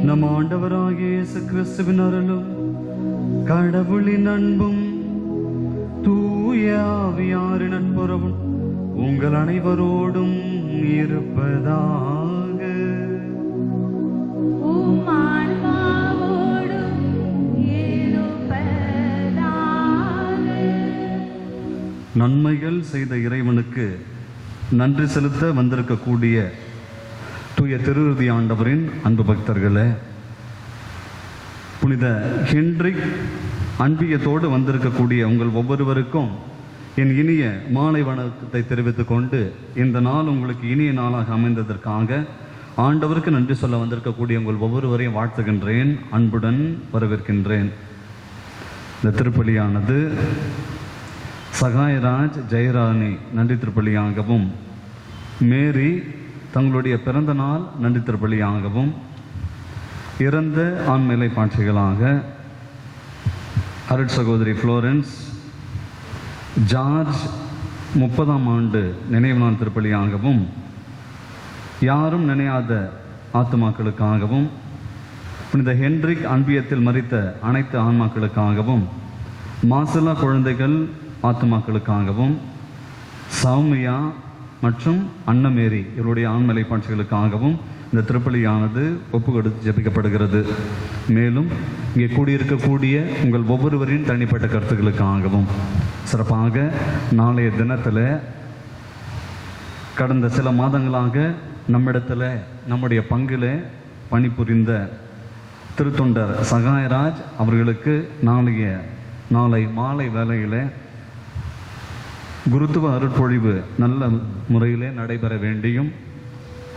நம் ஆண்டவராகிய இயேசு கிறிஸ்துவின் அருளும் கடவுளின் அன்பும் தூய ஆவியாரின் நட்புறவும் உங்கள் அனைவரோடும் இருப்பதாக. நன்மைகள் செய்த இறைவனுக்கு நன்றி செலுத்த வந்திருக்கக்கூடிய தூய திருவிருதி ஆண்டவரின் அன்பு பக்தர்களே, புனித ஹென்ரிக் அன்பியத்தோடு வந்திருக்கக்கூடிய உங்கள் ஒவ்வொருவருக்கும் என் இனிய மாலை வணக்கத்தை தெரிவித்துக் கொண்டு, இந்த நாள் உங்களுக்கு இனிய நாளாக அமைந்ததற்காக ஆண்டவருக்கு நன்றி சொல்ல வந்திருக்கக்கூடிய உங்கள் ஒவ்வொருவரையும் வாழ்த்துகின்றேன், அன்புடன் வரவேற்கின்றேன். இந்த திருப்பலியானது சகாயராஜ் ஜெயராணி நன்றி திருப்பலியாகவும், மேரி தங்களுடைய பிறந்த நாள் நன்றி திருப்பலியாகவும், இறந்த ஆண்மைலை பாட்சிகளாக அருட் சகோதரி ஃப்ளோரன்ஸ் ஜார்ஜ் 30ஆம் ஆண்டு நினைவு நாள் திருப்பலியாகவும், யாரும் நினையாத ஆத்துமாக்களுக்காகவும், புனித ஹென்ரிக் அன்பியத்தில் மரித்த அனைத்து ஆன்மாக்களுக்காகவும், மாசில்லா குழந்தைகள் ஆத்துமாக்களுக்காகவும், சௌமியா மற்றும் அன்னமேரி இவருடைய ஆண்மலை பாட்சிகளுக்காகவும் இந்த திருப்பலியானது ஒப்பு கொடுத்து ஜெபிக்கப்படுகிறது. மேலும் இங்கே கூடியிருக்கக்கூடிய உங்கள் ஒவ்வொருவரின் தனிப்பட்ட கருத்துக்களுக்காகவும், சிறப்பாக நாளைய தினத்தில் கடந்த சில மாதங்களாக நம்மிடத்தில் நம்முடைய பங்கில் பணிபுரிந்த திருத்தொண்டர் சகாயராஜ் அவர்களுக்கு நாளை மாலை வேளையில் குருத்துவ அருட்பொழிவு நல்ல முறையிலே நடைபெற வேண்டியும்,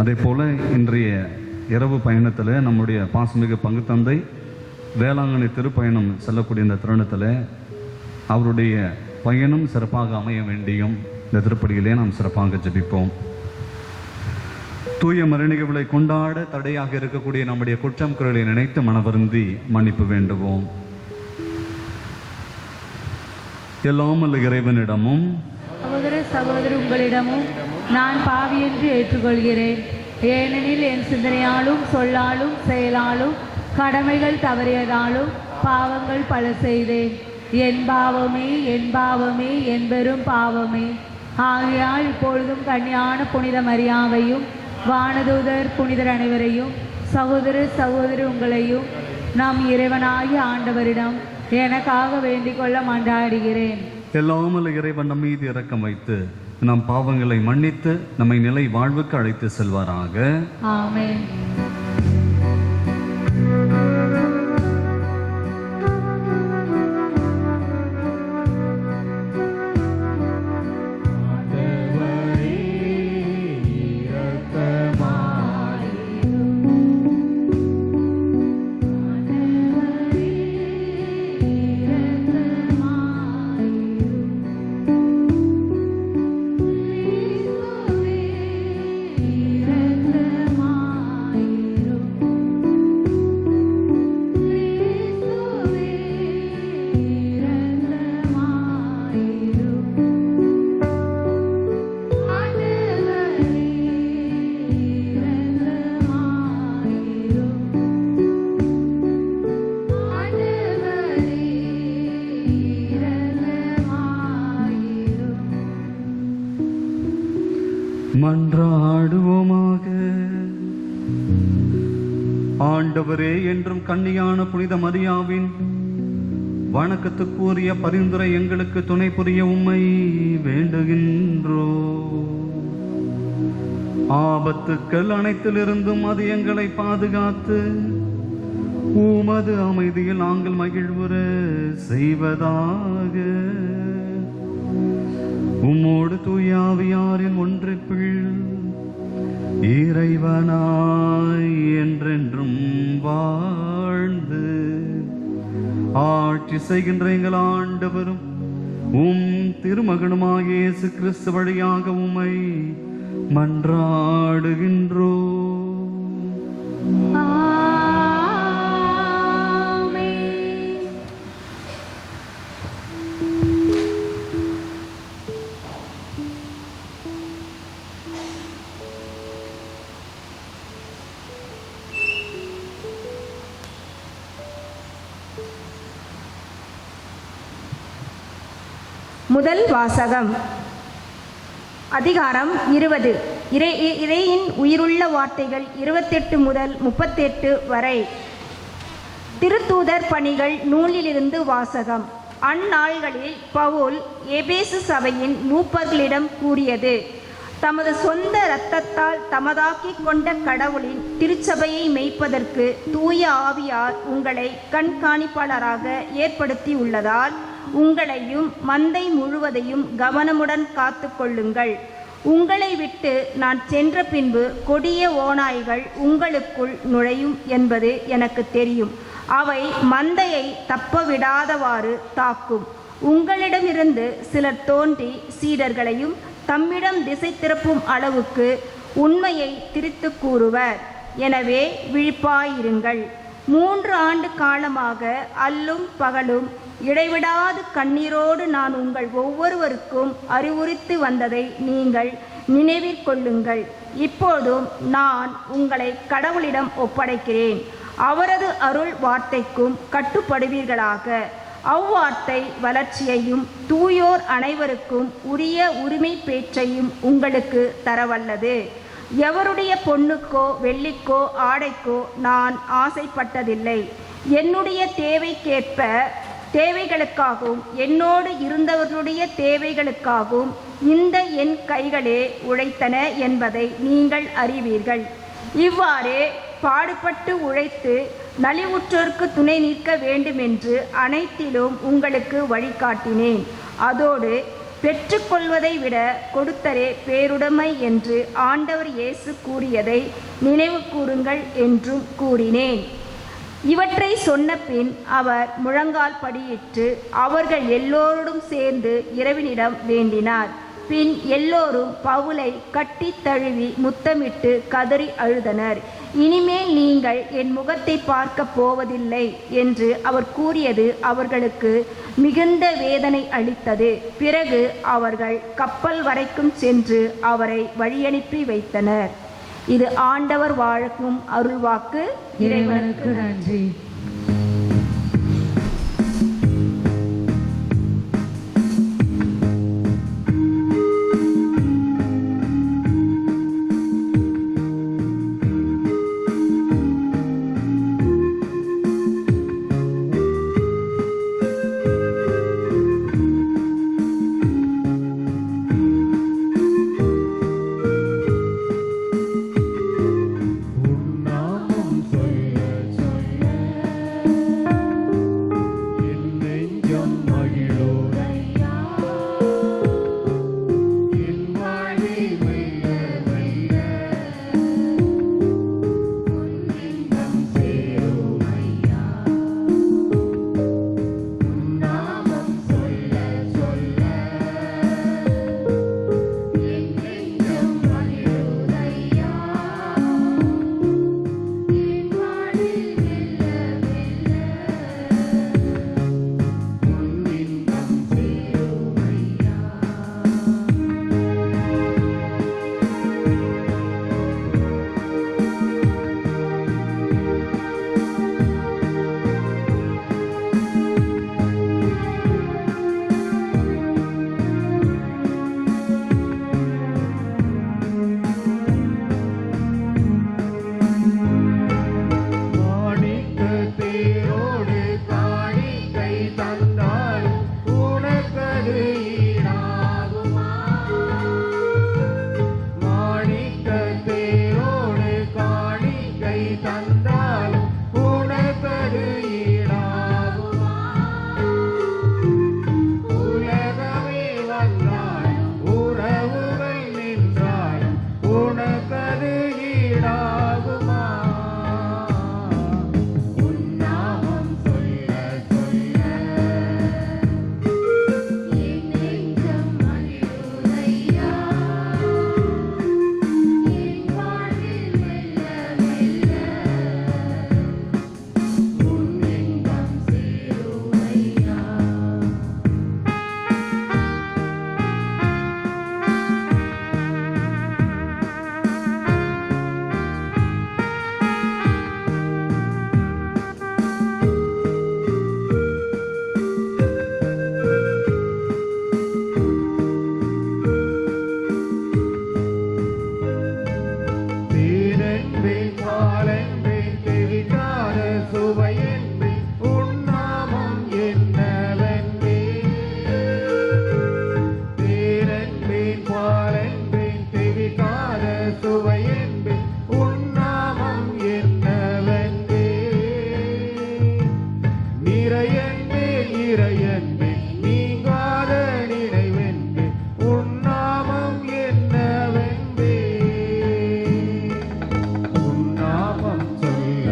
அதே போல் இன்றைய இரவு பயணத்தில் நம்முடைய பாசமிகு பங்கு தந்தை வேளாங்கண்ணி திருப்பயணம் செல்லக்கூடிய இந்த தருணத்தில் அவருடைய பயணம் சிறப்பாக அமைய வேண்டியும் இந்த திருப்பலியிலே நாம் சிறப்பாக ஜெபிப்போம். தூய மறைநிகழ்வுகளை கொண்டாட தடையாக இருக்கக்கூடிய நம்முடைய குற்றம் குறைகளை நினைத்து மனவருந்தி மன்னிப்பு வேண்டுவோம். எல்லாமல்ல இறைவனிடமும் சகோதர உங்களிடமும் நான் பாவி என்று ஏற்றுக்கொள்கிறேன். ஏனெனில் என் சிந்தனையாலும் சொல்லாலும் செயலாலும் கடமைகள் தவறியதாலும் பாவங்கள் பல செய்தேன். என் பாவமே என் பெரும் பாவமே. ஆகையால் இப்பொழுதும் கன்னியான புனித மரியாவையும் வானதூதர் புனிதர் அனைவரையும் சகோதரி உங்களையும் நம் இறைவனாகிய ஆண்டவரிடம் எனக்காக வேண்டிக் கொள்ள மன்றாடுகிறேன். எல்லாமல்ல இறைவன் நம் மீது இரக்கம் வைத்து நம் பாவங்களை மன்னித்து நம்மை நிலை வாழ்வுக்கு அழைத்து செல்வாராக. ஆமென். மன்றாடுவோமாக. ஆண்டவரே, என்றும் கன்னியான புனித மரியாவின் வணக்கத்துக்குரிய பரிந்துரை எங்களுக்கு துணை புரிய உம்மை வேண்டுகின்றோ. ஆபத்துக்கள் அனைத்திலிருந்தும் அது எங்களை பாதுகாத்து உமது அமைதியில் நாங்கள் மகிழ்வுற செய்வதாக. உம்மோடு தூயாவியாரின் ஒன்றிப்பில் இறைவனாய் என்றென்றும் வாழ்ந்து ஆட்சி செய்கின்ற எங்கள் ஆண்டவரும் உம் திருமகனுமாகிய இயேசு கிறிஸ்து வழியாக உம்மை மன்றாடுகின்றோ. முதல் வாசகம். அதிகாரம் 20. இறையின் உயிருள்ள வார்த்தைகள் 28 முதல் 38 வரை. திருத்தூதர் பணிகள் நூலிலிருந்து வாசகம். அந்நாள்களில் பவுல் எபேசு சபையின் மூப்பர்களிடம் கூறியது: தமது சொந்த இரத்தத்தால் தமதாக்கிக் கொண்ட கடவுளின் திருச்சபையை மேய்ப்பதற்கு தூய ஆவியார் உங்களை கண்காணிப்பாளராக ஏற்படுத்தியுள்ளதால் உங்களையும் மந்தை முழுவதையும் கவனமுடன் காத்து கொள்ளுங்கள். உங்களை விட்டு நான் சென்ற பின்பு கொடிய ஓநாய்கள் உங்களுக்குள் நுழையும் என்பது எனக்கு தெரியும். அவை மந்தையை தப்ப விடாதவாறு தாக்கும். உங்களிடமிருந்து சிலர் தோன்றி சீடர்களையும் தம்மிடம் திசை திருப்பும் அளவுக்கு உண்மையை திரித்து கூறுவர். எனவே விழிப்பாயிருங்கள். 3 ஆண்டு காலமாக அல்லும் பகலும் இடைவிடாது கண்ணீரோடு நான் உங்கள் ஒவ்வொருவருக்கும் அறிவுறுத்தி வந்ததை நீங்கள் நினைவிற்கொள்ளுங்கள். இப்போதும் நான் உங்களை கடவுளிடம் ஒப்படைக்கிறேன். அவரது அருள் வார்த்தைக்கும் கட்டுப்படுவீர்களாக. அவ்வார்த்தை வளர்ச்சியையும் தூயோர் அனைவருக்கும் உரிய உரிமை பேச்சையும் உங்களுக்கு தரவல்லது. எவருடைய பொன்னுக்கோ வெள்ளிக்கோ ஆடைக்கோ நான் ஆசைப்பட்டதில்லை. என்னுடைய தேவைகளுக்காகவும் என்னோடு இருந்தவர்களுடைய தேவைகளுக்காகவும் இந்த என் கைகளே உழைத்தன என்பதை நீங்கள் அறிவீர்கள். இவ்வாறே பாடுபட்டு உழைத்து நலிவுற்றோருக்கு துணை நிற்க வேண்டுமென்று அனைத்திலும் உங்களுக்கு வழிகாட்டினேன். அதோடு பெற்றுக்கொள்வதை விட கொடுத்தரே பேருடைமை என்று ஆண்டவர் இயேசு கூறியதை நினைவு கூறுங்கள் என்றும் கூறினேன். இவற்றை சொன்ன பின் அவர் முழங்கால் படியிட்டு அவர்கள் எல்லோரோடும் சேர்ந்து இறைவனிடம் வேண்டினார். பின் எல்லோரும் பவுலை கட்டி தழுவி முத்தமிட்டு கதறி அழுதனர். இனிமேல் நீங்கள் என் முகத்தை பார்க்க போவதில்லை என்று அவர் கூறியது அவர்களுக்கு மிகுந்த வேதனை அளித்தது. பிறகு அவர்கள் கப்பல் வரைக்கும் சென்று அவரை வழியனுப்பி வைத்தனர். இது ஆண்டவர் வழங்கும் அருள்வாக்கு. இறைவனுக்கு நன்றி. உன்னாமம் சொல்ல சொல்ல என்பேன் உன் நாமம் என்னவென்பே நிறையன்பேன் இறையன்பேன் நீங்காத நினைவென்பேன் உன் நாமம் என்னவென்பே உன் நாமம் சொல்ல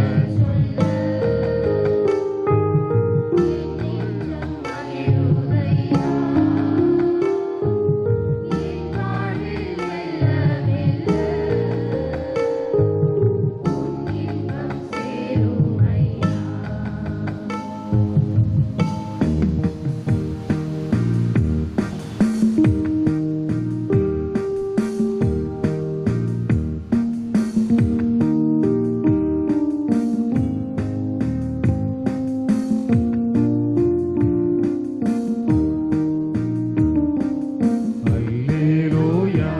அல்லேலூயா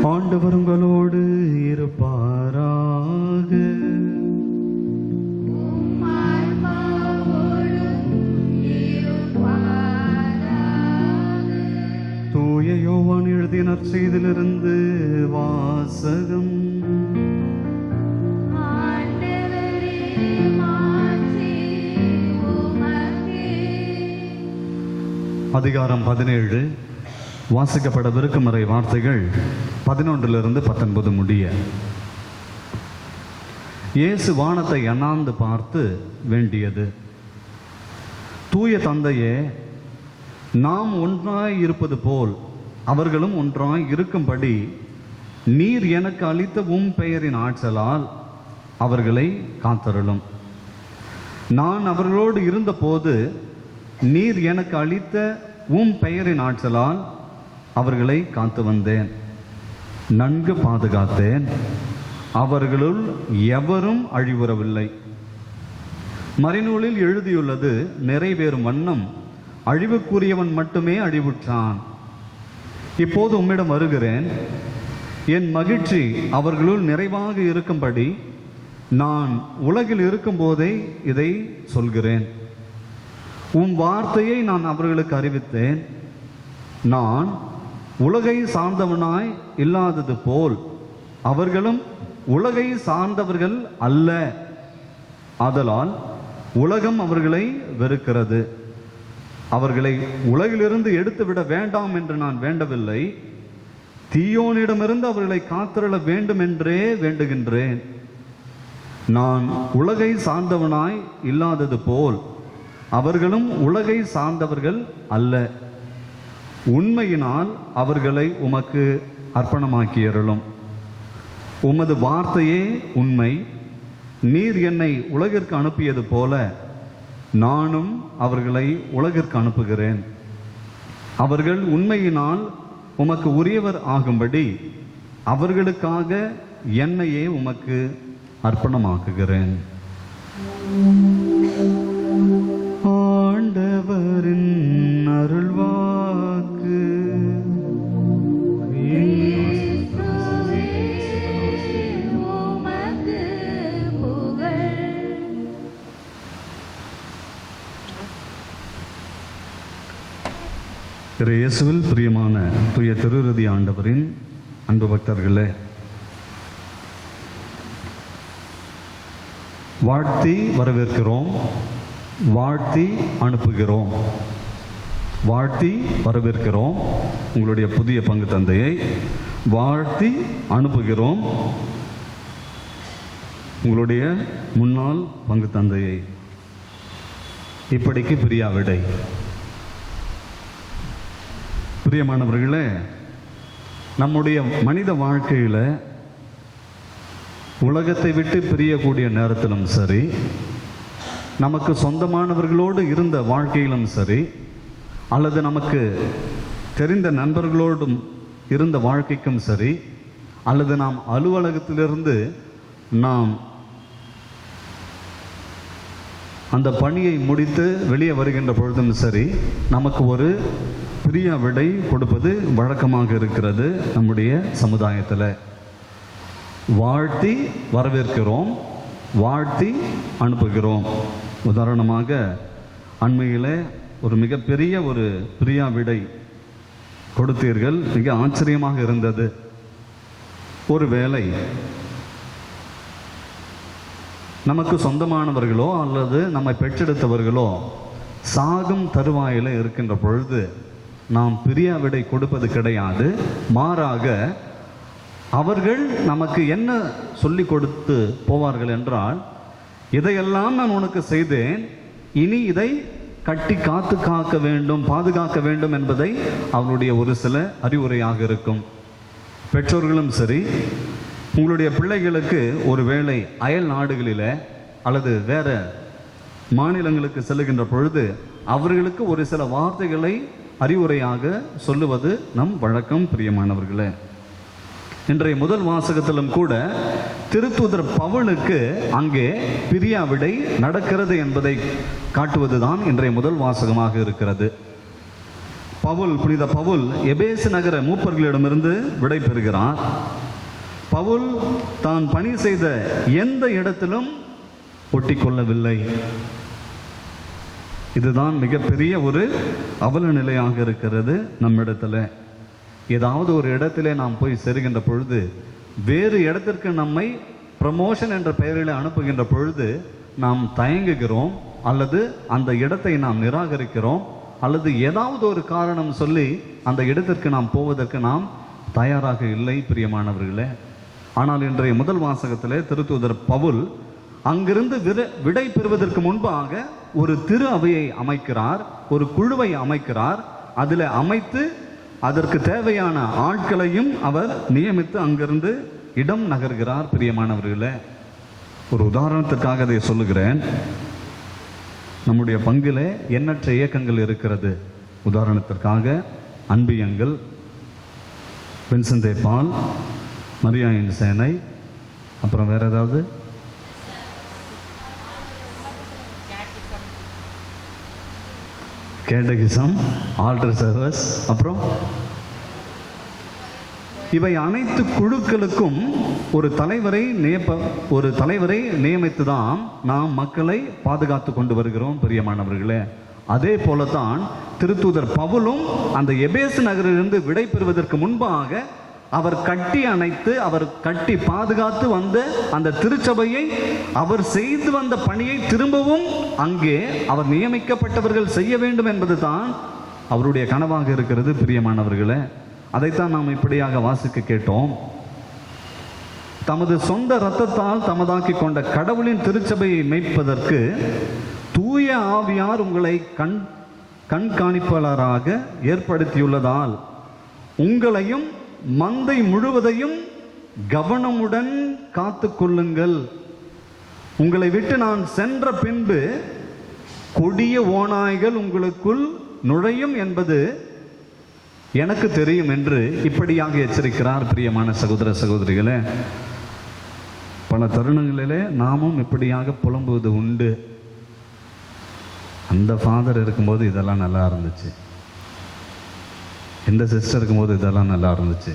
ஆண்டவர் உங்களோடு இருப்பாராக. தூய யோவான் எழுதிய நற்செய்தியிலிருந்து வாசகம். அதிகாரம் 17. வாசிக்கப்படவிருக்கும் இறை வார்த்தைகள் 11 to 19 முடிய. இயேசு வானத்தை அண்ணாந்து பார்த்து வேண்டியது: தூய தந்தையே, நாம் ஒன்றாய் இருப்பது போல் அவர்களும் ஒன்றாய் இருக்கும்படி நீர் எனக்கு அளித்த உம் பெயரின் ஆற்றலால் அவர்களை காத்தருளும். நான் அவர்களோடு இருந்தபோது நீர் எனக்கு அளித்த உம் பெயரின் ஆற்றலால் அவர்களை காத்து வந்தேன், நன்கு பாதுகாத்தேன். அவர்களுள் எவரும் அழிவுறவில்லை. மறைநூலில் எழுதியுள்ளது நிறைவேறும் வண்ணம் அழிவுக்குரியவன் மட்டுமே அழிவுற்றான். இப்போது உம்மிடம் வருகிறேன். என் மகிழ்ச்சி அவர்களுள் நிறைவாக இருக்கும்படி நான் உலகில் இருக்கும்போதே இதை சொல்கிறேன். உம் வார்த்தையை நான் அவர்களுக்கு அறிவித்தேன். நான் உலகை சார்ந்தவனாய் இல்லாதது போல் அவர்களும் உலகை சார்ந்தவர்கள் அல்ல. ஆதலால் உலகம் அவர்களை வெறுக்கிறது. அவர்களை உலகிலிருந்து எடுத்துவிட வேண்டாம் என்று நான் வேண்டவில்லை, தீயோனிடமிருந்து அவர்களை காத்திருள வேண்டும் என்றே வேண்டுகின்றேன். நான் உலகை சார்ந்தவனாய் இல்லாதது போல் அவர்களும் உலகை சார்ந்தவர்கள் அல்ல. உண்மையினால் அவர்களை உமக்கு அர்ப்பணமாக்கியருளும். உமது வார்த்தையே உண்மை. நீர் என்னை உலகிற்கு அனுப்பியது போல நானும் அவர்களை உலகிற்கு அனுப்புகிறேன். அவர்கள் உண்மையினால் உமக்கு உரியவர் ஆகும்படி அவர்களுக்காக என்னையே உமக்கு அர்ப்பணமாக்குகிறேன். ஆண்டவரின் அருள்வாக்கு. இயேசுவில் பிரியமான தூய திருஹൃദയ ஆண்டவரின் அன்பு பக்தர்களே, வாழ்த்தி வரவேற்கிறோம், வாழ்த்தி அனுப்புகிறோம். வாழ்த்தி வரவேற்கிறோம் உங்களுடைய புதிய பங்கு தந்தையை, வாழ்த்தி அனுப்புகிறோம் உங்களுடைய முன்னாள் பங்கு தந்தையை. இப்படிக்கு பிரியாவிடை. பிரியமானவர்களே, நம்முடைய மனித வாழ்க்கையில் உலகத்தை விட்டு பிரியக்கூடிய நேரத்திலும் சரி, நமக்கு சொந்தமானவர்களோடு இருந்த வாழ்க்கையிலும் சரி, அல்லது நமக்கு தெரிந்த நண்பர்களோடும் இருந்த வாழ்க்கைக்கும் சரி, அல்லது நாம் அலுவலகத்திலிருந்து நாம் அந்த பணியை முடித்து வெளியே வருகின்ற பொழுதும் சரி, நமக்கு ஒரு பிரியா விடை கொடுப்பது வழக்கமாக இருக்கிறது. நம்முடைய சமுதாயத்தில் வாழ்த்தி வரவேற்கிறோம், வாழ்த்தி அனுப்புகிறோம். உதாரணமாக அண்மையில் ஒரு மிகப்பெரிய ஒரு பிரியா விடை கொடுத்தீர்கள். மிக ஆச்சரியமாக இருந்தது. ஒருவேளை நமக்கு சொந்தமானவர்களோ அல்லது நம்மை பெற்றெடுத்தவர்களோ சாகும் தருவாயில் இருக்கின்ற பொழுது நாம் பிரியா விடை கொடுப்பது கிடையாது. மாறாக அவர்கள் நமக்கு என்ன சொல்லி கொடுத்து போவார்கள் என்றால், இதையெல்லாம் நான் உனக்கு செய்தேன், இனி இதை கட்டி காக்க வேண்டும், பாதுகாக்க வேண்டும் என்பதை அவருடைய ஒரு சில அறிவுரையாக இருக்கும். பெற்றோர்களும் சரி, உங்களுடைய பிள்ளைகளுக்கு ஒருவேளை அயல் நாடுகளில் அல்லது வேற மாநிலங்களுக்கு செல்லுகின்ற பொழுது அவர்களுக்கு ஒரு சில வார்த்தைகளை அறிவுரையாக சொல்லுவது நம் வழக்கம். பிரியமானவர்களே, இன்றைய முதல் வாசகத்திலும் கூட திருத்தூதர் பவுலுக்கு அங்கே பிரியா விடை நடக்கிறது என்பதை காட்டுவதுதான் இன்றைய முதல் வாசகமாக இருக்கிறது. புனித பவுல் எபேசு நகர மூப்பர்களிடமிருந்து விடை பெறுகிறார். பவுல் தான் பணி செய்த எந்த இடத்திலும் ஒட்டி கொள்ளவில்லை. இதுதான் மிகப்பெரிய ஒரு அவல நிலையாக இருக்கிறது நம்மிடத்துல. ஏதாவது ஒரு இடத்திலே நாம் போய் சேருகின்ற பொழுது, வேறு இடத்திற்கு நம்மை ப்ரமோஷன் என்ற பெயரில் அனுப்புகின்ற பொழுது நாம் தயங்குகிறோம், அல்லது அந்த இடத்தை நாம் நிராகரிக்கிறோம், அல்லது ஏதாவது ஒரு காரணம் சொல்லி அந்த இடத்திற்கு நாம் போவதற்கு நாம் தயாராக இல்லை. பிரியமானவர்களே, ஆனால் இன்றைய முதல் வாசகத்திலே திருத்தூதர் பவுல் அங்கிருந்து விடை பெறுவதற்கு முன்பாக ஒரு திரு அவையை அமைக்கிறார், ஒரு குழுவை அமைக்கிறார். அதில் அமைத்து அதற்கு தேவையான ஆட்களையும் அவர் நியமித்து அங்கிருந்து இடம் நகர்கிறார். பிரியமானவர்களே, ஒரு உதாரணத்திற்காக அதை சொல்லுகிறேன். நம்முடைய பங்கிலே எண்ணற்ற இயக்கங்கள் இருக்கிறது. உதாரணத்திற்காக அன்பியங்கள், வின்சென்ட் பால், மரியாயின் சேனை, அப்புறம் வேற ஏதாவது கேட்டகிசம், ஆல்டர் சர்வஸ், அப்புறம் இவை அனைத்து குழுக்களுக்கும் ஒரு தலைவரை நியமித்துதான் நாம் மக்களை பாதுகாத்து கொண்டு வருகிறோம். பிரியமானவர்களே, அதே போலதான் திருத்தூதர் பவுலும் அந்த எபேசு நகரிலிருந்து விடை பெறுவதற்கு முன்பாக அவர் கட்டி அணைத்து, அவர் கட்டி பாதுகாத்து வந்த அந்த திருச்சபையை, அவர் செய்து வந்த பணியை திரும்பவும் அங்கே அவர் நியமிக்கப்பட்டவர்கள் செய்ய வேண்டும் என்பது தான் அவருடைய கனவாக இருக்கிறது. பிரியமானவர்களே, அதைத்தான் நாம் இப்படியாக வாசிக்க கேட்டோம். தமது சொந்த இரத்தத்தால் தமதாக்கி கொண்ட கடவுளின் திருச்சபையை மேய்ப்பதற்கு தூய ஆவியார் உங்களை கண்காணிப்பாளராக ஏற்படுத்தியுள்ளதால் உங்களையும் மந்தை முழுவதையும் கவனமுடன் காத்து கொள்ளுங்கள். உங்களை விட்டு நான் சென்ற பின்பு கொடிய ஓநாய்கள் உங்களுக்குள் நுழையும் என்பது எனக்கு தெரியும் என்று இப்படியாக எச்சரிக்கிறார். பிரியமான சகோதர சகோதரிகளே, பல தருணங்களிலே நாமும் இப்படியாக புலம்புவது உண்டு. அந்த ஃபாதர் இருக்கும்போது இதெல்லாம் நல்லா இருந்துச்சு, இந்த சிஸ்டர் இருக்கும்போது இதெல்லாம் நல்லா இருந்துச்சு,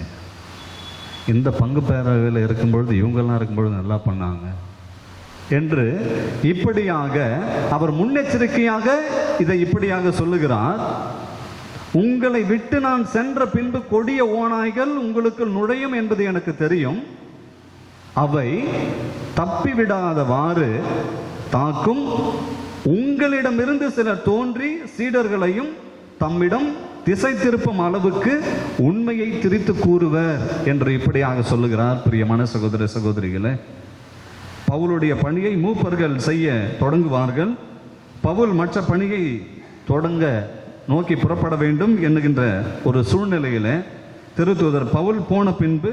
இந்த பங்கு பேரவையில் இருக்கும்பொழுது இவங்கெல்லாம் இருக்கும்பொழுது நல்லா பண்ணாங்க என்று இப்படியாக அவர் முன்னெச்சரிக்கையாக இதை இப்படியாக சொல்லுகிறார். உங்களை விட்டு நான் சென்ற பின்பு கொடிய ஓநாய்கள் உங்களுக்கு நுழையும் என்பது எனக்கு தெரியும். அவை தப்பிவிடாதவாறு தாக்கும். உங்களிடமிருந்து சிலர் தோன்றி சீடர்களையும் தம்மிடம் திசை திருப்பும் அளவுக்கு உண்மையை திரித்து கூறுவர் என்று இப்படியாக சொல்லுகிறார். பிரியமான சகோதர சகோதரிகளே, பவுலுடைய பணியை மூப்பர்கள் செய்ய தொடங்குவார்கள். பவுல் மற்ற பணியை தொடங்க நோக்கி புறப்பட வேண்டும் என்கின்ற ஒரு சூழ்நிலையில திருத்தூதர் பவுல் போன பின்பு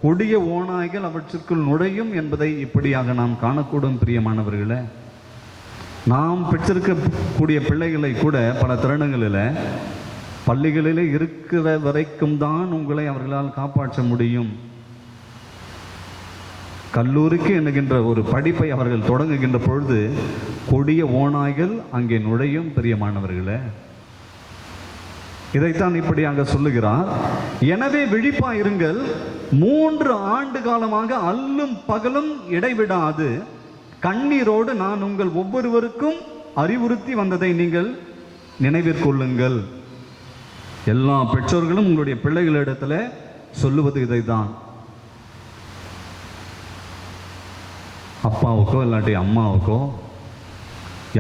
கொடிய ஓநாய்கள் அவற்றிற்குள் நுழையும் என்பதை இப்படியாக நாம் காணக்கூடும் பிரியமானவர்களே. நாம் பெற்றிருக்கக்கூடிய பிள்ளைகளை கூட பல தருணங்களில் பள்ளிகளிலே இருக்கிற வரைக்கும் தான் உங்களை அவர்களால் காப்பாற்ற முடியும். கல்லூரிக்கு என்கின்ற ஒரு படிப்பை அவர்கள் தொடங்குகின்ற பொழுது கொடிய ஓநாய்கள் அங்கே நுழையும் பிரியமானவர்களே. இதைத்தான் இப்படியாக சொல்லுகிறார். எனவே விழிப்பாயிருங்கள், 3 ஆண்டு காலமாக அல்லும் பகலும் இடைவிடாது கண்ணீரோடு நான் உங்கள் ஒவ்வொருவருக்கும் அறிவுறுத்தி வந்ததை நீங்கள் நினைவிற்கொள்ளுங்கள். எல்லா பெற்றோர்களும் உங்களுடைய பிள்ளைகளிடத்துல சொல்லுவது இதைதான். அப்பாவுக்கோ இல்லாட்டி அம்மாவுக்கோ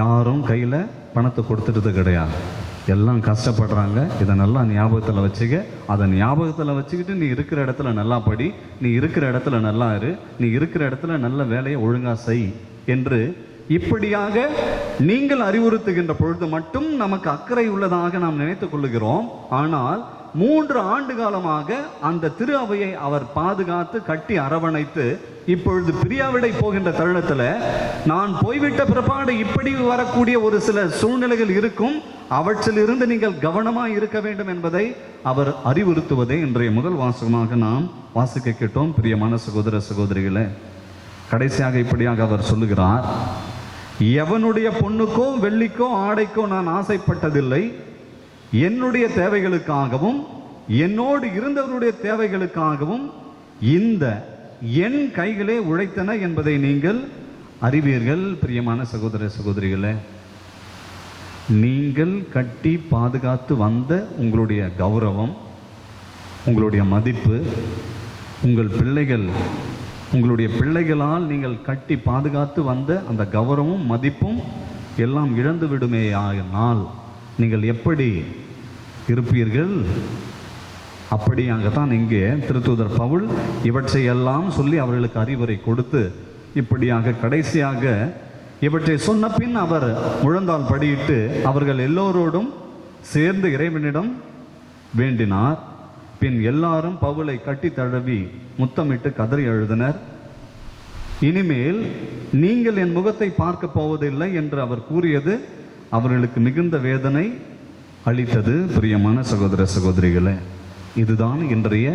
யாரும் கையில் பணத்தை கொடுத்துட்டது கிடையாது. எல்லாம் கஷ்டப்படுறாங்க. இதை நல்லா ஞாபகத்தில் வச்சுக்க. அதை ஞாபகத்தில் வச்சுக்கிட்டு நீ இருக்கிற இடத்துல நல்லா படி, நீ இருக்கிற இடத்துல நல்லா இரு, நீ இருக்கிற இடத்துல நல்ல வேலையை ஒழுங்கா செய் என்று இப்படியாக நீங்கள் அறிவுறுத்துகின்ற பொழுது மட்டும் நமக்கு அக்கறை உள்ளதாக நாம் நினைத்துக் கொள்ளுகிறோம். ஆனால் 3 ஆண்டு காலமாக அந்த திரு அவையை அவர் பாதுகாத்து கட்டி அரவணைத்து இப்பொழுது பிரியாவிடை போகின்ற தருணத்தில் நான் போய்விட்ட பிற்பாடு இப்படி வரக்கூடிய ஒரு சில சூழ்நிலைகள் இருக்கும், அவற்றிலிருந்து நீங்கள் கவனமாக இருக்க வேண்டும் என்பதை அவர் அறிவுறுத்துவதை இன்றைய முதல் வாசகமாக நாம் வாசிக்க கேட்டோம். பிரியமான சகோதர சகோதரிகளே, கடைசியாக இப்படியாக அவர் சொல்லுகிறார், எவனுடைய பொண்ணுக்கோ வெள்ளிக்கோ ஆடைக்கோ நான் ஆசைப்பட்டதில்லை, என்னுடைய தேவைகளுக்காகவும் என்னோடு இருந்தவருடைய தேவைகளுக்காகவும் இந்த என் கைகளே உழைத்தன என்பதை நீங்கள் அறிவீர்கள். பிரியமான சகோதர சகோதரிகளே, நீங்கள் கட்டி பாதுகாத்து வந்த உங்களுடைய கௌரவம், உங்களுடைய மதிப்பு, உங்களுடைய பிள்ளைகளால் நீங்கள் கட்டி பாதுகாத்து வந்த அந்த கௌரவம் மதிப்பும் எல்லாம் இழந்து விடுமேயானால் நீங்கள் எப்படி இருப்பீர்கள்? அப்படியாகத்தான் இங்கே திருத்தூதர் பவுல் இவற்றையெல்லாம் சொல்லி அவர்களுக்கு அறிவுரை கொடுத்து இப்படியாக கடைசியாக இவற்றை சொன்ன பின் அவர் முழந்தால் படியிட்டு அவர்கள் எல்லோரோடும் சேர்ந்து இறைவனிடம் வேண்டினார். பின் எல்லாரும் பவுலை கட்டி தழுவி முத்தமிட்டு கதறி அழுதனர். இனிமேல் நீங்கள் என் முகத்தை பார்க்க போவதில்லை என்று அவர் கூறியது அவர்களுக்கு மிகுந்த வேதனை அளித்தது. பிரியமான சகோதர சகோதரிகளே, இதுதான் இன்றைய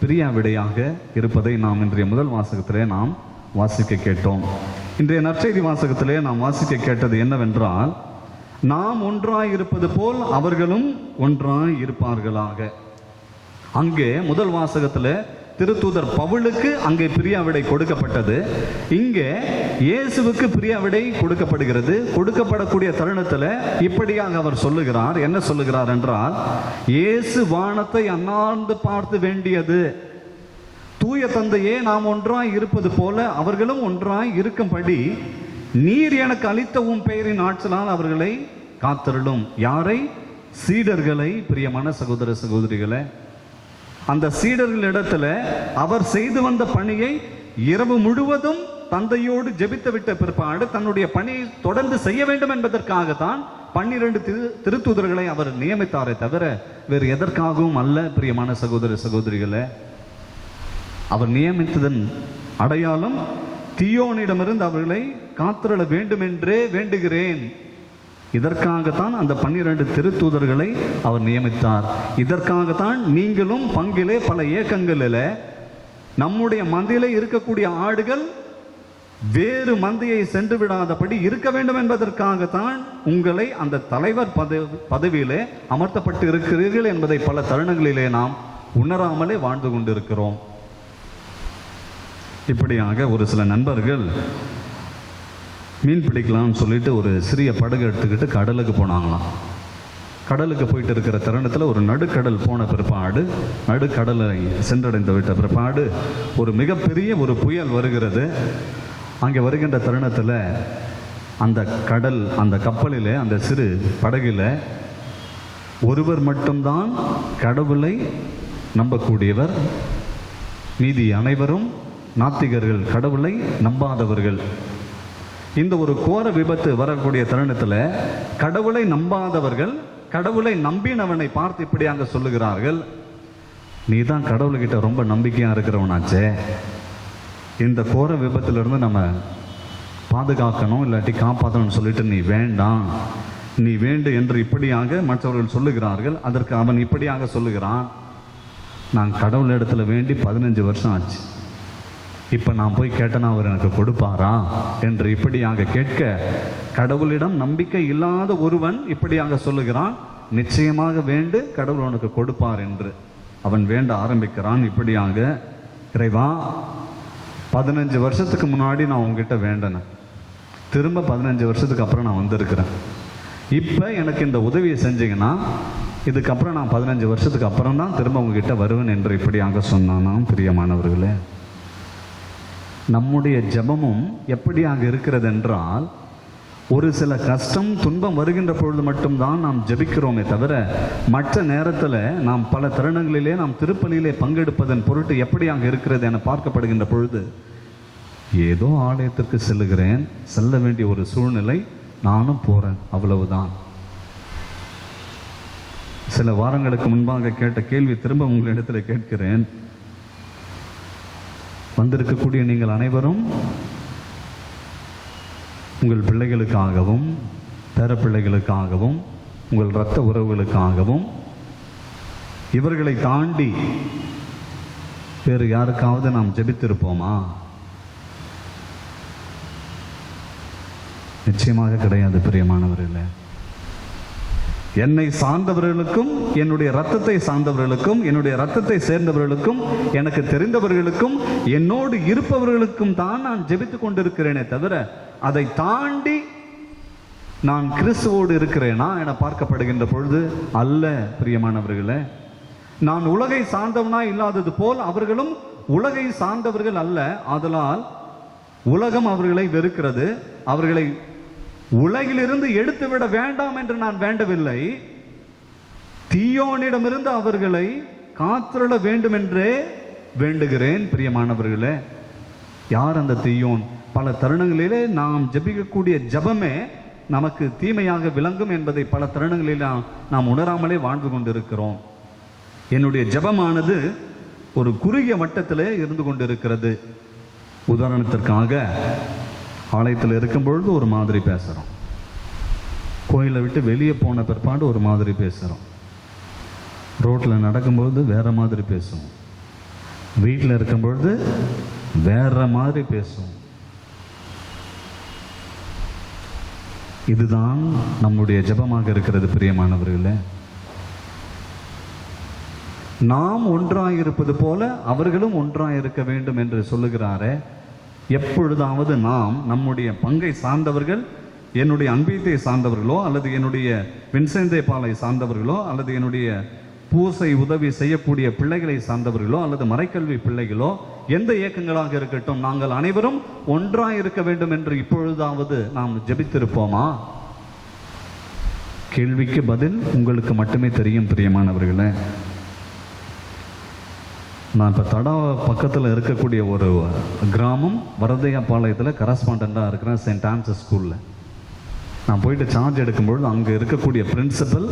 பிரியாவிடையாக இருப்பதை நாம் இன்றைய முதல் வாசகத்திலே நாம் வாசிக்க கேட்டோம். இன்றைய நற்செய்தி வாசகத்திலே நாம் வாசிக்க கேட்டது என்னவென்றால், நாம் ஒன்றாய் இருப்பது போல் அவர்களும் ஒன்றாய் இருப்பார்களாக. அங்கே முதல் வாசகத்தில் திருத்தூதர் பவுலுக்கு அங்கே பிரியாவிடை கொடுக்கப்பட்டது. இங்கே இயேசுவுக்கு பிரியாவிடை கொடுக்கப்படுகிறது. கொடுக்கப்படக்கூடிய தருணத்தில் இப்படியாக அவர் சொல்லுகிறார். என்ன சொல்லுகிறார் என்றால், இயேசு வானத்தை அண்ணாந்து பார்த்து வேண்டியது, தூய தந்தையே, நாம் ஒன்றாய் இருப்பது போல அவர்களும் ஒன்றாய் இருக்கும்படி நீர் எனக்கு அளித்த உம் பெயரின் ஆற்றலால் அவர்களை காத்தருளும். யாரை? சீடர்களை. பிரியமான சகோதர சகோதரிகளை, அந்த சீடர்களிடத்துல அவர் செய்து வந்த பணியை இரவு முழுவதும் தந்தையோடு ஜெபித்து விட்ட பிற்பாடு தன்னுடைய பணியை தொடர்ந்து செய்ய வேண்டும் என்பதற்காகத்தான் 12 திருத்தூதர்களை அவர் நியமித்தாரே தவிர வேறு எதற்காகவும் அல்ல. பிரியமான சகோதர சகோதரிகளை, அவர் நியமித்ததன் அடையாளம் தீயோனிடமிருந்து அவர்களை காத்திரள வேண்டும் என்றே வேண்டுகிறேன். இதற்காகத்தான் அந்த 12 திருத்தூதர்களை அவர் நியமித்தார். இதற்காகத்தான் நீங்களும் பங்கிலே பல இயக்கங்களில் நம்முடைய மந்தையிலே இருக்கக்கூடிய ஆடுகள் வேறு மந்தையை சென்று விடாதபடி இருக்க வேண்டும் என்பதற்காகத்தான் உங்களை அந்த தலைவர் பதவியிலே அமர்த்தப்பட்டு இருக்கிறீர்கள் என்பதை பல தருணங்களிலே நாம் உணராமலே வாழ்ந்து கொண்டிருக்கிறோம். இப்படியாக ஒரு சில நண்பர்கள் மீன் பிடிக்கலாம்னு சொல்லிட்டு ஒரு சிறிய படகு எடுத்துக்கிட்டு கடலுக்கு போனாங்களாம். கடலுக்கு போயிட்டு இருக்கிற தருணத்தில் ஒரு நடுக்கடல் போன பிற்பாடு, நடுக்கடலை சென்றடைந்து விட்ட பிற்பாடு ஒரு மிகப்பெரிய ஒரு புயல் வருகிறது. அங்கே வருகின்ற தருணத்தில் அந்த கப்பலில், அந்த சிறு படகில் ஒருவர் மட்டும்தான் கடவுளை நம்பக்கூடியவர், மீதி அனைவரும் நாத்திகர்கள், கடவுளை நம்பாதவர்கள். இந்த ஒரு கோர விபத்து வரக்கூடிய தருணத்தில் கடவுளை நம்பாதவர்கள் கடவுளை நம்பினவனை பார்த்து இப்படியாக சொல்லுகிறார்கள், நீ தான் கடவுள்கிட்ட ரொம்ப நம்பிக்கையாக இருக்கிறவனாச்சே, இந்த கோர விபத்திலிருந்து நம்ம பாதுகாக்கணும், இல்லாட்டி காப்பாற்றணும்னு சொல்லிட்டு நீ வேண்டாம், நீ வேண்டு என்று இப்படியாக மற்றவர்கள் சொல்லுகிறார்கள். அதற்கு அவன் இப்படியாக சொல்லுகிறான், நான் கடவுள் இடத்துல வேண்டி 15 வருஷம் ஆச்சு, இப்போ நான் போய் கேட்டேன்னா அவர் எனக்கு கொடுப்பாரா என்று இப்படியாக கேட்க, கடவுளிடம் நம்பிக்கை இல்லாத ஒருவன் இப்படியாக சொல்லுகிறான், நிச்சயமாக வேண்டு கடவுள் உனக்கு கொடுப்பார் என்று அவன் வேண்ட ஆரம்பிக்கிறான். இப்படியாக, இறைவா 15 வருஷத்துக்கு முன்னாடி நான் உங்ககிட்ட வேண்டனேன், திரும்ப 15 வருஷத்துக்கு அப்புறம் நான் வந்திருக்கிறேன், இப்போ எனக்கு இந்த உதவியை செஞ்சீங்கன்னா இதுக்கப்புறம் நான் 15 வருஷத்துக்கு அப்புறம் தான் திரும்ப உங்ககிட்ட வருவேன் என்று இப்படியாக சொன்னானாம். பிரியமானவர்களே, நம்முடைய ஜெபமும் எப்படியாக இருக்கிறது என்றால், ஒரு சில கஷ்டம் துன்பம் வருகின்ற பொழுது மட்டும்தான் நாம் ஜெபிக்கிறோமே தவிர, மற்ற நேரத்தில் நாம் பல தருணங்களிலே நாம் திருப்பலியிலே பங்கெடுப்பதன் பொருட்டு எப்படியாக இருக்கிறது என பார்க்கப்படுகின்ற பொழுது, ஏதோ ஆலயத்திற்கு செல்லுகிறேன், செல்ல வேண்டிய ஒரு சூழ்நிலை, நானும் போகிறேன், அவ்வளவுதான். சில வாரங்களுக்கு முன்பாக கேட்ட கேள்வி திரும்ப உங்களிடத்தில் கேட்கிறேன். வந்திருக்கக்கூடிய நீங்கள் அனைவரும் உங்கள் பிள்ளைகளுக்காகவும் பேரப்பிள்ளைகளுக்காகவும் உங்கள் இரத்த உறவுகளுக்காகவும் இவர்களை தாண்டி வேறு யாருக்காவது நாம் ஜெபித்திருப்போமா? நிச்சயமாக கிடையாது. பிரியமானவர்களே, என்னை சார்ந்தவர்களுக்கும் என்னுடைய இரத்தத்தை சார்ந்தவர்களுக்கும் என்னுடைய இரத்தத்தை சேர்ந்தவர்களுக்கும் எனக்கு தெரிந்தவர்களுக்கும் என்னோடு இருப்பவர்களுக்கும் தான் நான் ஜெபித்து கொண்டிருக்கிறேனே தவிர, அதை தாண்டி நான் கிறிஸ்துவோடு இருக்கிறேனா என பார்க்கப்படுகின்ற பொழுது அல்ல. பிரியமானவர்களே, நான் உலகை சார்ந்தவனா இல்லாதது போல் அவர்களும் உலகை சார்ந்தவர்கள் அல்ல. ஆதலால் உலகம் அவர்களை வெறுக்கிறது. அவர்களை உலகிலிருந்து எடுத்துவிட வேண்டாம் என்று நான் வேண்டவில்லை, தீயோனிடமிருந்து அவர்களை காத்துள்ள வேண்டும் என்றே வேண்டுகிறேன். பிரியமானவர்களே, யார் அந்த தீயோன்? பல தருணங்களிலே நாம் ஜெபிக்கக்கூடிய ஜெபமே நமக்கு தீமையாக விளங்கும் என்பதை பல தருணங்களில் நாம் உணராமலே வாழ்ந்து கொண்டிருக்கிறோம். என்னுடைய ஜெபமானது ஒரு குறுகிய வட்டத்திலே இருந்து கொண்டிருக்கிறது. உதாரணத்திற்காக, ஆலயத்தில் இருக்கும் பொழுது ஒரு மாதிரி பேசுகிறோம், கோயிலை விட்டு வெளியே போன பிற்பாடு ஒரு மாதிரி பேசுகிறோம், ரோட்டில் நடக்கும்பொழுது வேற மாதிரி பேசுவோம், வீட்டில் இருக்கும் பொழுது வேற மாதிரி பேசுவோம். இதுதான் நம்முடைய ஜெபமாக இருக்கிறது. பிரியமானவர்களே, நாம் ஒன்றாயிருப்பது போல அவர்களும் ஒன்றாயிருக்க வேண்டும் என்று சொல்லுகிறாரே. எப்பொழுதாவது நாம் நம்முடைய பங்கை சார்ந்தவர்கள், என்னுடைய அன்பியத்தை சார்ந்தவர்களோ அல்லது என்னுடைய வின்சென்தே பாலை சார்ந்தவர்களோ அல்லது என்னுடைய பூசை உதவி செய்யக்கூடிய பிள்ளைகளை சார்ந்தவர்களோ அல்லது மறைக்கல்வி பிள்ளைகளோ, எந்த இயக்கங்களாக இருக்கட்டும், நாங்கள் அனைவரும் ஒன்றாக இருக்க வேண்டும் என்று இப்பொழுதாவது நாம் ஜெபித்திருப்போமா? கேள்விக்கு பதில் உங்களுக்கு மட்டுமே தெரியும். பிரியமானவர்களே, நான் இப்போ தடா பக்கத்தில் இருக்கக்கூடிய ஒரு கிராமம் வரதையாபாளையத்தில் கரஸ்பாண்டண்டாக இருக்கிறேன், சென்ட் ஆன்ஸ் ஸ்கூலில். நான் போயிட்டு சார்ஜ் எடுக்கும்பொழுது அங்கே இருக்கக்கூடிய பிரின்சிபல்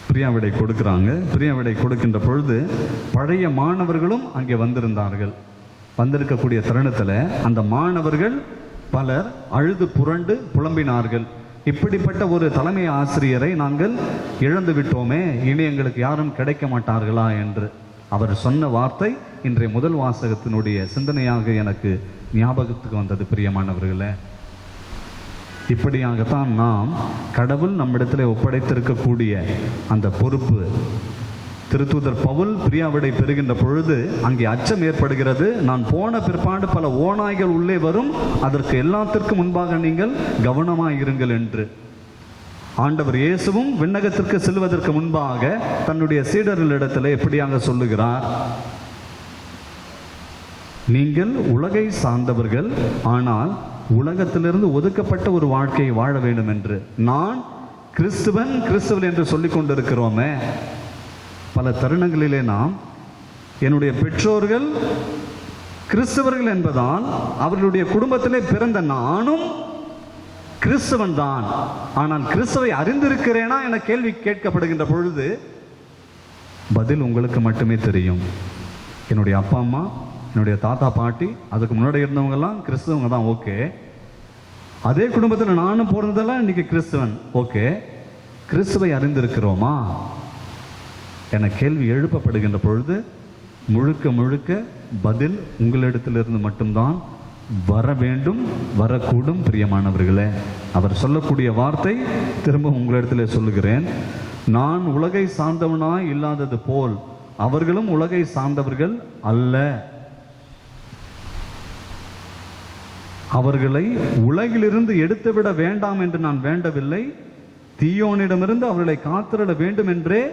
பிரியாவிடை கொடுக்குறாங்க. பிரியாவிடை கொடுக்கின்ற பொழுது பழைய மாணவர்களும் அங்கே வந்திருந்தார்கள். வந்திருக்கக்கூடிய தருணத்தில் அந்த மாணவர்கள் பலர் அழுது புரண்டு புலம்பினார்கள். இப்படிப்பட்ட ஒரு தலைமை ஆசிரியரை நாங்கள் இழந்து விட்டோமே, இனி எங்களுக்கு யாரும் கிடைக்க மாட்டார்களா என்று அவர் சொன்ன வார்த்தை இன்றைய முதல் வாசகத்தினுடைய சிந்தனையாக எனக்கு ஞாபகத்துக்கு வந்தது. பிரியமானவர்களே, இப்படியாகத்தான் நாம் கடவுள் நம்மிடத்தில் ஒப்படைத்திருக்கக்கூடிய அந்த பொறுப்பு, திருத்தூதர் பவுல் பிரியாவிடை பெறுகின்ற பொழுது அங்கே அச்சம் ஏற்படுகிறது. நான் போன பிற்பாடு பல ஓநாய்கள் உள்ளே வரும், அதற்கு எல்லாத்திற்கும் முன்பாக நீங்கள் கவனமாக இருங்கள் என்று. ஆண்டவர் இயேசுவும் விண்ணகத்திற்கு செல்வதற்கு முன்பாக தன்னுடைய சீடர்களிடத்தில் எப்படியாக சொல்லுகிறார்? நீங்கள் உலகை சார்ந்தவர்கள், ஆனால் உலகத்திலிருந்து ஒதுக்கப்பட்ட ஒரு வாழ்க்கையை வாழ வேண்டும் என்று. நான் கிறிஸ்துவன் கிறிஸ்துவன் என்று சொல்லிக் கொண்டிருக்கிறோமே. பல தருணங்களிலே நாம் என்னுடைய பெற்றோர்கள் கிறிஸ்தவர்கள் என்பதால் அவர்களுடைய குடும்பத்திலே பிறந்த நானும் கிறிஸ்தவன் தான், ஆனால் கிறிஸ்துவை அறிந்திருக்கிறேனா என கேள்வி கேட்கப்படுகின்ற பொழுது பதில் உங்களுக்கு மட்டுமே தெரியும். என்னுடைய அப்பா அம்மா, என்னுடைய தாத்தா பாட்டி, அதுக்கு முன்னாடி இருந்தவங்கெல்லாம் கிறிஸ்தவங்க தான், ஓகே. அதே குடும்பத்தில் நானும் பிறந்ததெல்லாம் இன்னைக்கு கிறிஸ்தவன், ஓகே. கிறிஸ்துவை அறிந்திருக்கிறோமா என கேள்வி எழுப்பப்படுகின்ற பொழுது முழுக்க முழுக்க பதில் உங்களிடத்திலிருந்து மட்டும்தான் வர வேண்டும், வரக்கூடும். பிரியமானவர்களே, அவர் சொல்லக்கூடிய வார்த்தை திரும்ப உங்களிடத்தில் சொல்லுகிறேன். நான் உலகை சார்ந்தவனாய் இல்லாதது போல் அவர்களும் உலகை சார்ந்தவர்கள் அல்ல. அவர்களை உலகிலிருந்து எடுத்துவிட வேண்டாம் என்று நான் வேண்டவில்லை, தீயோனிடமிருந்து அவர்களை காத்திட வேண்டும் என்றே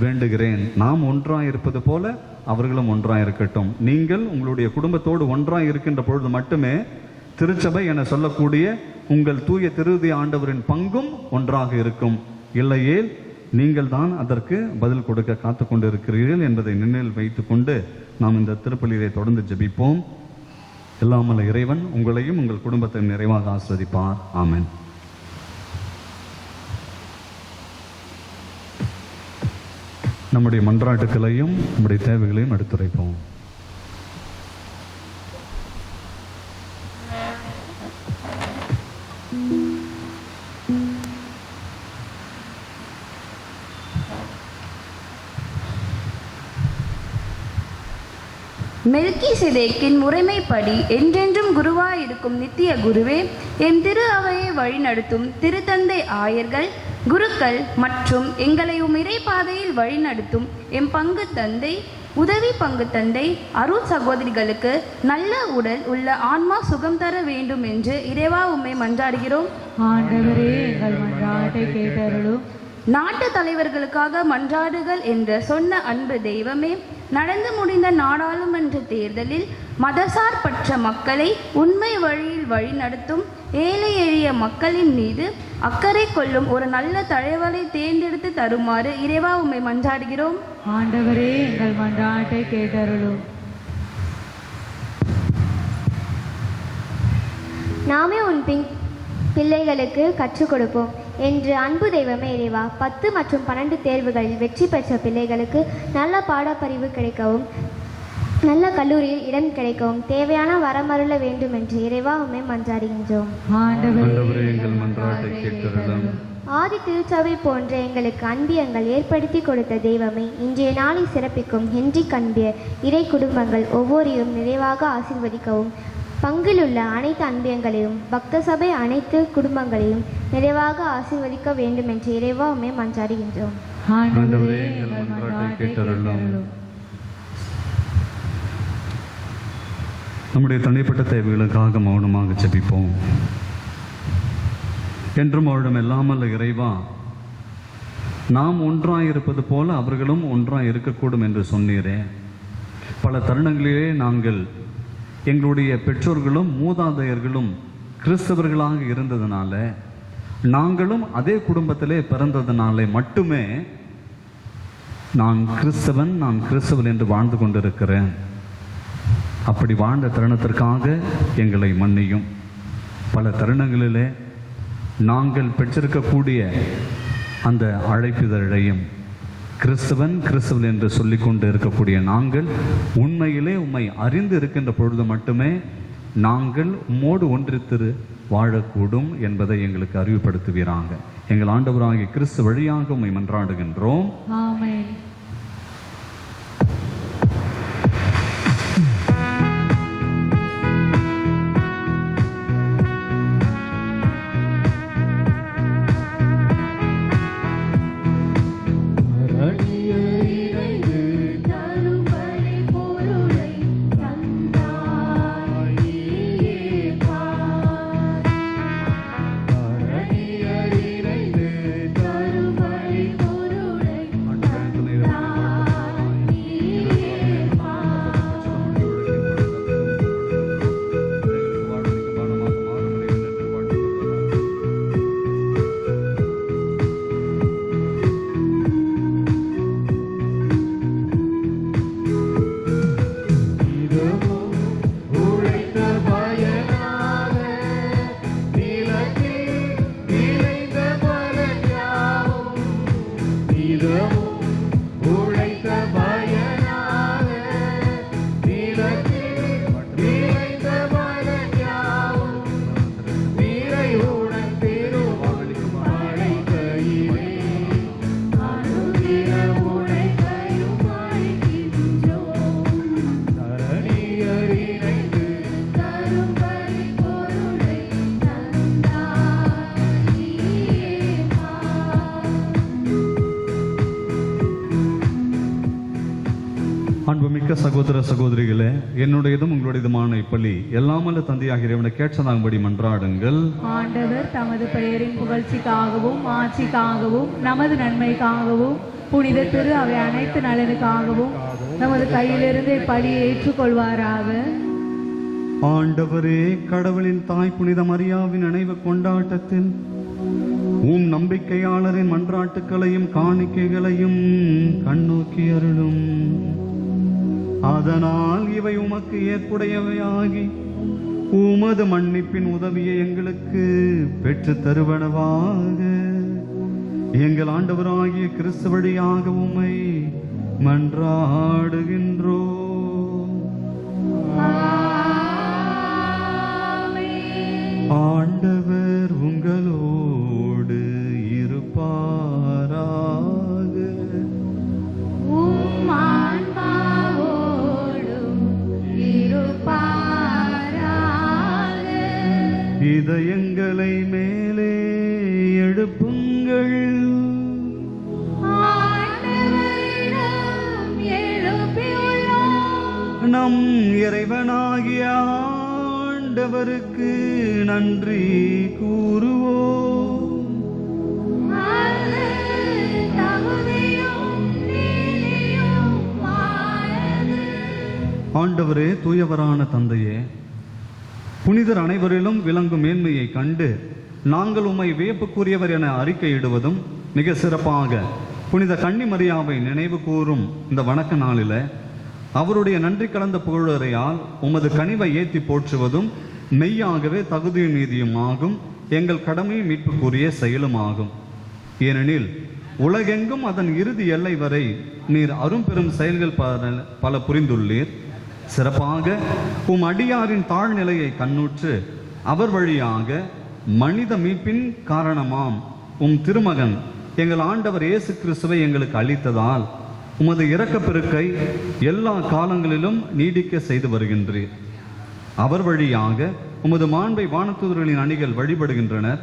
வேண்டுகிறேன். நாம் ஒன்றாய் இருப்பது போல அவர்களும் ஒன்றாய் இருக்கட்டும். நீங்கள் உங்களுடைய குடும்பத்தோடு ஒன்றாய் இருக்கின்ற பொழுது மட்டுமே திருச்சபை என சொல்லக்கூடிய உங்கள் தூய திருதி ஆண்டவரின் பங்கும் ஒன்றாக இருக்கும். இல்லையேல் நீங்கள் தான் அதற்கு பதில் கொடுக்க காத்து கொண்டு இருக்கிறீர்கள் என்பதை நினைவில் வைத்துக்கொண்டு நாம் இந்த திருப்பலியை தொடர்ந்து ஜெபிப்போம். எல்லாமல்ல இறைவன் உங்களையும் உங்கள் குடும்பத்தை நிறைவாக ஆஸ்வதிப்பார். ஆமென். நம்முடைய மன்றாட்டுக்களையும் நம்முடைய தேவைகளையும் எடுத்துரைப்போம். மெல்கிசேதேக்கின் முறைமைப்படி என்றென்றும் குருவாயிருக்கும் நித்திய குருவே, என் திரு அவையை வழிநடத்தும் திருத்தந்தை ஆயர்கள், குருக்கள் மற்றும் எங்களை இறை பாதையில் வழிநடத்தும் எம் பங்கு தந்தை, உதவி பங்கு தந்தை, அருள் சகோதரிகளுக்கு நல்ல உடல் உள்ள ஆன்மா சுகம் தர வேண்டும் என்று இறைவா உம்மை மன்றாடுகிறோம். ஆண்டவரே, எங்கள் மன்றாட்டை கேட்டருளும். நாட்டு தலைவர்களுக்காக மன்றாடுகள் என்று சொன்ன அன்பு தெய்வமே, நடந்து முடிந்த நாடாளுமன்ற தேர்தலில் மதசார்பற்ற மக்களை உண்மை வழியில் வழிநடத்தும் ஏழை எளிய மக்களின் மீது அக்கறை கொள்ளும் ஒரு நல்ல தலைவரை தேர்ந்தெடுத்து தருமாறு இறைவா உம்மை மன்றாடுகிறோம். ஆண்டவரே, எங்கள் மன்றாட்டை கேட்டருளும். நாமே உன் பிள்ளைகளுக்கு கற்றுக் கொடுப்போம் என்று அன்பு தெய்வமே இறைவா, 10 மற்றும் 12 தேர்வுகளில் வெற்றி பெற்ற பிள்ளைகளுக்கு நல்ல பாடப்பறிவு கிடைக்கவும், நல்ல கல்லூரியில் இடம் கிடைக்கவும் தேவையான வரமருள வேண்டும் என்று இறைவா உம்மை மன்றாடுகின்றோம். ஆண்டவரே, எங்கள் மன்றாட்டை கேட்டருளும். ஆதி திருச்சபை போன்ற எங்களுக்கு அன்பியங்கள் ஏற்படுத்தி கொடுத்த தெய்வமே, இன்றைய நாளை சிறப்பிக்கும் ஹென்றிக் அன்பிய இறை குடும்பங்கள் ஒவ்வொருவரையும் நிறைவாக ஆசீர்வதிக்கவும், பங்கிலுள்ள அனைத்து அன்பியங்களையும் பக்த சபை அனைத்து குடும்பங்களையும் நிறைவாக ஆசீர்வதிக்க வேண்டும் என்று இறைவா உம்மை மன்றாடுகின்றோம். ஆண்டவரே, எங்கள் மன்றாட்டை கேட்டருளும். நம்முடைய தனிப்பட்ட தேவைகளுக்காக மௌனமாக ஜெபிப்போம். என்றும் அவரிடம் எல்லாமல்ல இறைவா, நாம் ஒன்றாய் இருப்பது போல அவர்களும் ஒன்றாய் இருக்கக்கூடும் என்று சொன்னீரே. பல தருணங்களிலே நாங்கள் எங்களுடைய பெற்றோர்களும் மூதாதையர்களும் கிறிஸ்தவர்களாக இருந்ததுனால, நாங்களும் அதே குடும்பத்திலே பிறந்ததுனாலே மட்டுமே நான் கிறிஸ்தவன் என்று வாழ்ந்து கொண்டிருக்கிறேன். அப்படி வாழ்ந்த தருணத்திற்காக எங்களை மன்னியும். பல தருணங்களிலே நாங்கள் பெற்றிருக்கக்கூடிய அந்த அழைப்பிதழையும் கிறிஸ்தவன் என்று சொல்லிக்கொண்டு இருக்கக்கூடிய நாங்கள் உண்மையிலே உம்மை அறிந்து இருக்கின்ற பொழுது மட்டுமே நாங்கள் உம்மோடு ஒன்றித்து வாழக்கூடும் என்பதை எங்களுக்கு அறிவுப்படுத்துவீராங்க. எங்கள் ஆண்டவராகிய கிறிஸ்து வழியாக உம்மை மன்றாடுகின்றோம். ஆமென். அன்புமிக்க சகோதர சகோதரிகளே, என்னுடையதும் உங்களுடையதுமான இப்பலி எல்லாமல்ல தந்தையாகிய இறைவனை கேட்சதாகும்படி மன்றாடுங்கள். ஆண்டவர் தமது பெயரின் புகழ்ச்சிக்காகவும் ஆட்சிக்காகவும் நமது நன்மைக்காகவும் புனித திரு அவை அனைத்து நலனுக்காகவும் நமது கையிலிருந்து இப்பலியை ஏற்றுக்கொள்வாராக. ஆண்டவரே, கடவுளின் தாய் புனித மரியாவின் நினைவு கொண்டாட்டத்தில் நம்பிக்கையாளரின் மன்றாட்டுக்களையும் காணிக்கைகளையும் கண்ணோக்கி அருளும். அதனால் இவை உமக்கு ஏற்புடையவையாகி உமது மன்னிப்பின் உதவியை எங்களுக்கு பெற்று தருவனவாக. எங்கள் ஆண்டவராகிய கிறிஸ்து வழியாக உம்மை மன்றாடுகின்றோ. ஆண்டவர் உங்களோடு இருப்பாராக. இதயங்களை மேலே எழுப்புங்கள். நம் இறைவனாகிய ஆண்டவருக்கு நன்றி கூறுவோம். ஆண்டவரே, தூயவரான தந்தையே, புனிதர் அனைவரிலும் விளங்கும் மேன்மையை கண்டு நாங்கள் உம்மை வியப்புக்குரியவர் என அறிக்கையிடுவதும் மிக சிறப்பாக புனித கன்னி மரியாவை நினைவு கூறும் இந்த வணக்க நாளில் அவருடைய நன்றி கலந்த புகழுரையால் உமது கனிவை ஏற்றி போற்றுவதும் மெய்யாகவே தகுதியும் நீதியும் ஆகும். எங்கள் கடமை மீட்புக்குரிய செயலுமாகும். ஏனெனில் உலகெங்கும் அதன் இறுதி எல்லை வரை நீர் அரும்பெரும் செயல்கள் பல புரிந்துள்ளீர். சிறப்பாக அடியாரின் தாழ்நிலையை கண்ணுற்று அவர் வழியாக மனித மீட்பின் காரணமாம் திருமகன் எங்கள் ஆண்டவர் இயேசு கிறிஸ்துவை எங்களுக்கு அளித்ததால் உமது இரக்கப்பெருக்கை எல்லா காலங்களிலும் நீடிக்க செய்து வருகின்றீர். அவர் வழியாக உமது மாண்பை வானதூதர்களின் அணிகள் வழிபடுகின்றனர்.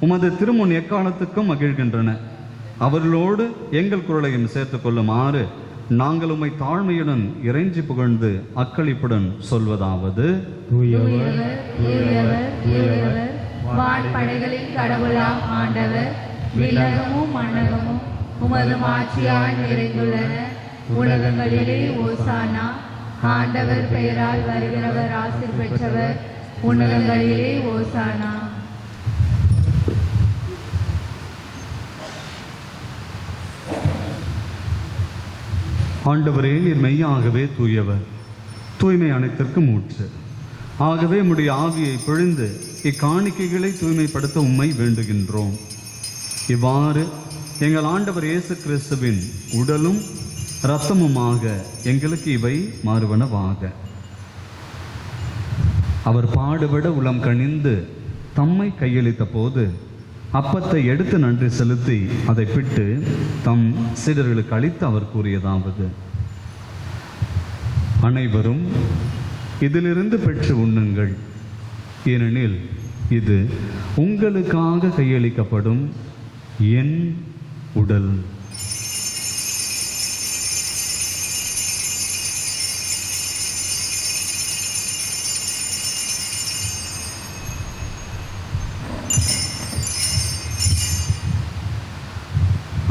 உமது திருமுன் எக்காலத்துக்கும் மகிழ்கின்றன. அவர்களோடு எங்கள் குரலையும் சேர்த்துக் கொள்ளுமாறு நாங்கள் உம்மை தாழ்மையுடன் இறைஞ்சி புகழ்ந்து அக்களிப்புடன் சொல்வதாவது: வான்படைகளின் கடவுளாம் ஆண்டவர், விண்ணகமும் மண்ணகமும் உமது மாட்சியால் நிறைந்துள்ளன. உலகங்களிலே ஓசானா. ஆண்டவர் பெயரால் வருகிறவர் ஆசீர் பெற்றவர். உலகங்களிலே ஓசானா. ஆண்டவரே, நீர் மெய்யாகவே தூயவர், தூய்மை அனைத்திற்கும் ஊற்று. ஆகவே உம்முடைய ஆவியை பொழிந்து இக்காணிக்கைகளை தூய்மைப்படுத்த உம்மை வேண்டுகின்றோம். இவ்வாறு எங்கள் ஆண்டவர் இயேசு கிறிஸ்துவின் உடலும் இரத்தமுமாக எங்களுக்கு இவை மாறுவனவாக. அவர் பாடுபட உளம் கனிந்து தம்மை கையளித்த போது அப்பத்தை எடுத்து நன்றி செலுத்தி அதை பிட்டு தம் சீடர்களுக்கு அளித்து அவர் கூறியதாவது: அனைவரும் இதிலிருந்து பெற்று உண்ணுங்கள், ஏனெனில் இது உங்களுக்காக கையளிக்கப்படும் என் உடல்.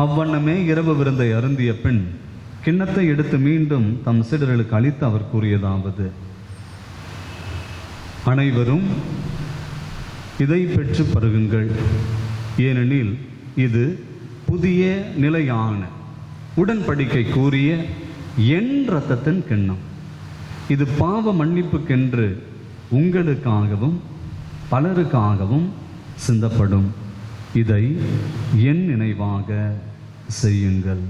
அவ்வண்ணமே இரவு விருந்தை அருந்திய பின் கிண்ணத்தை எடுத்து மீண்டும் தம் சீடர்களுக்கு அளித்து அவர் கூறியதாவது: அனைவரும் இதை பெற்று பருகுங்கள், ஏனெனில் இது புதிய நிலையான உடன்படிக்கை கூறிய என் இரத்தத்தின் கிண்ணம். இது பாவ மன்னிப்புக்கென்று உங்களுக்காகவும் பலருக்காகவும் சிந்தப்படும். இதை என் நினைவாக செய்யுங்கள்.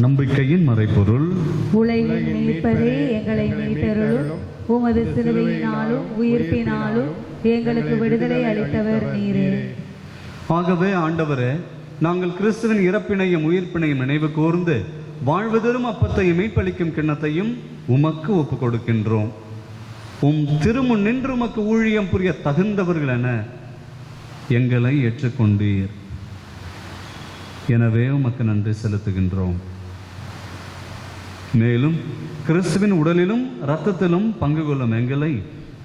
நம்பிக்கையின் மறைபொருள்: உலகின் மீட்பரே, எங்களை மீட்டருளும். உமது சிலுவையினாலும் உயிர்ப்பினாலும் எங்களுக்கு விடுதலை அளித்தவர் நீரே. ஆகவே ஆண்டவரே, நாங்கள் கிறிஸ்துவின் இறப்பினையும் உயிர்ப்பினையும் நினைவு கூர்ந்து வாழ்வு தரும் அப்பத்தையும் மீட்பளிக்கும் கிண்ணத்தையும் உமக்கு ஒப்புக் கொடுக்கின்றோம். உம் திருமுன் நின்று உமக்கு ஊழியம் புரிய தகுந்தவர்கள் என எங்களை ஏற்றுக்கொண்டீர். எனவே உமக்கு நன்றி செலுத்துகின்றோம். மேலும் கிறிஸ்துவின் உடலிலும் இரத்தத்திலும் பங்கு கொள்ளும் எங்களை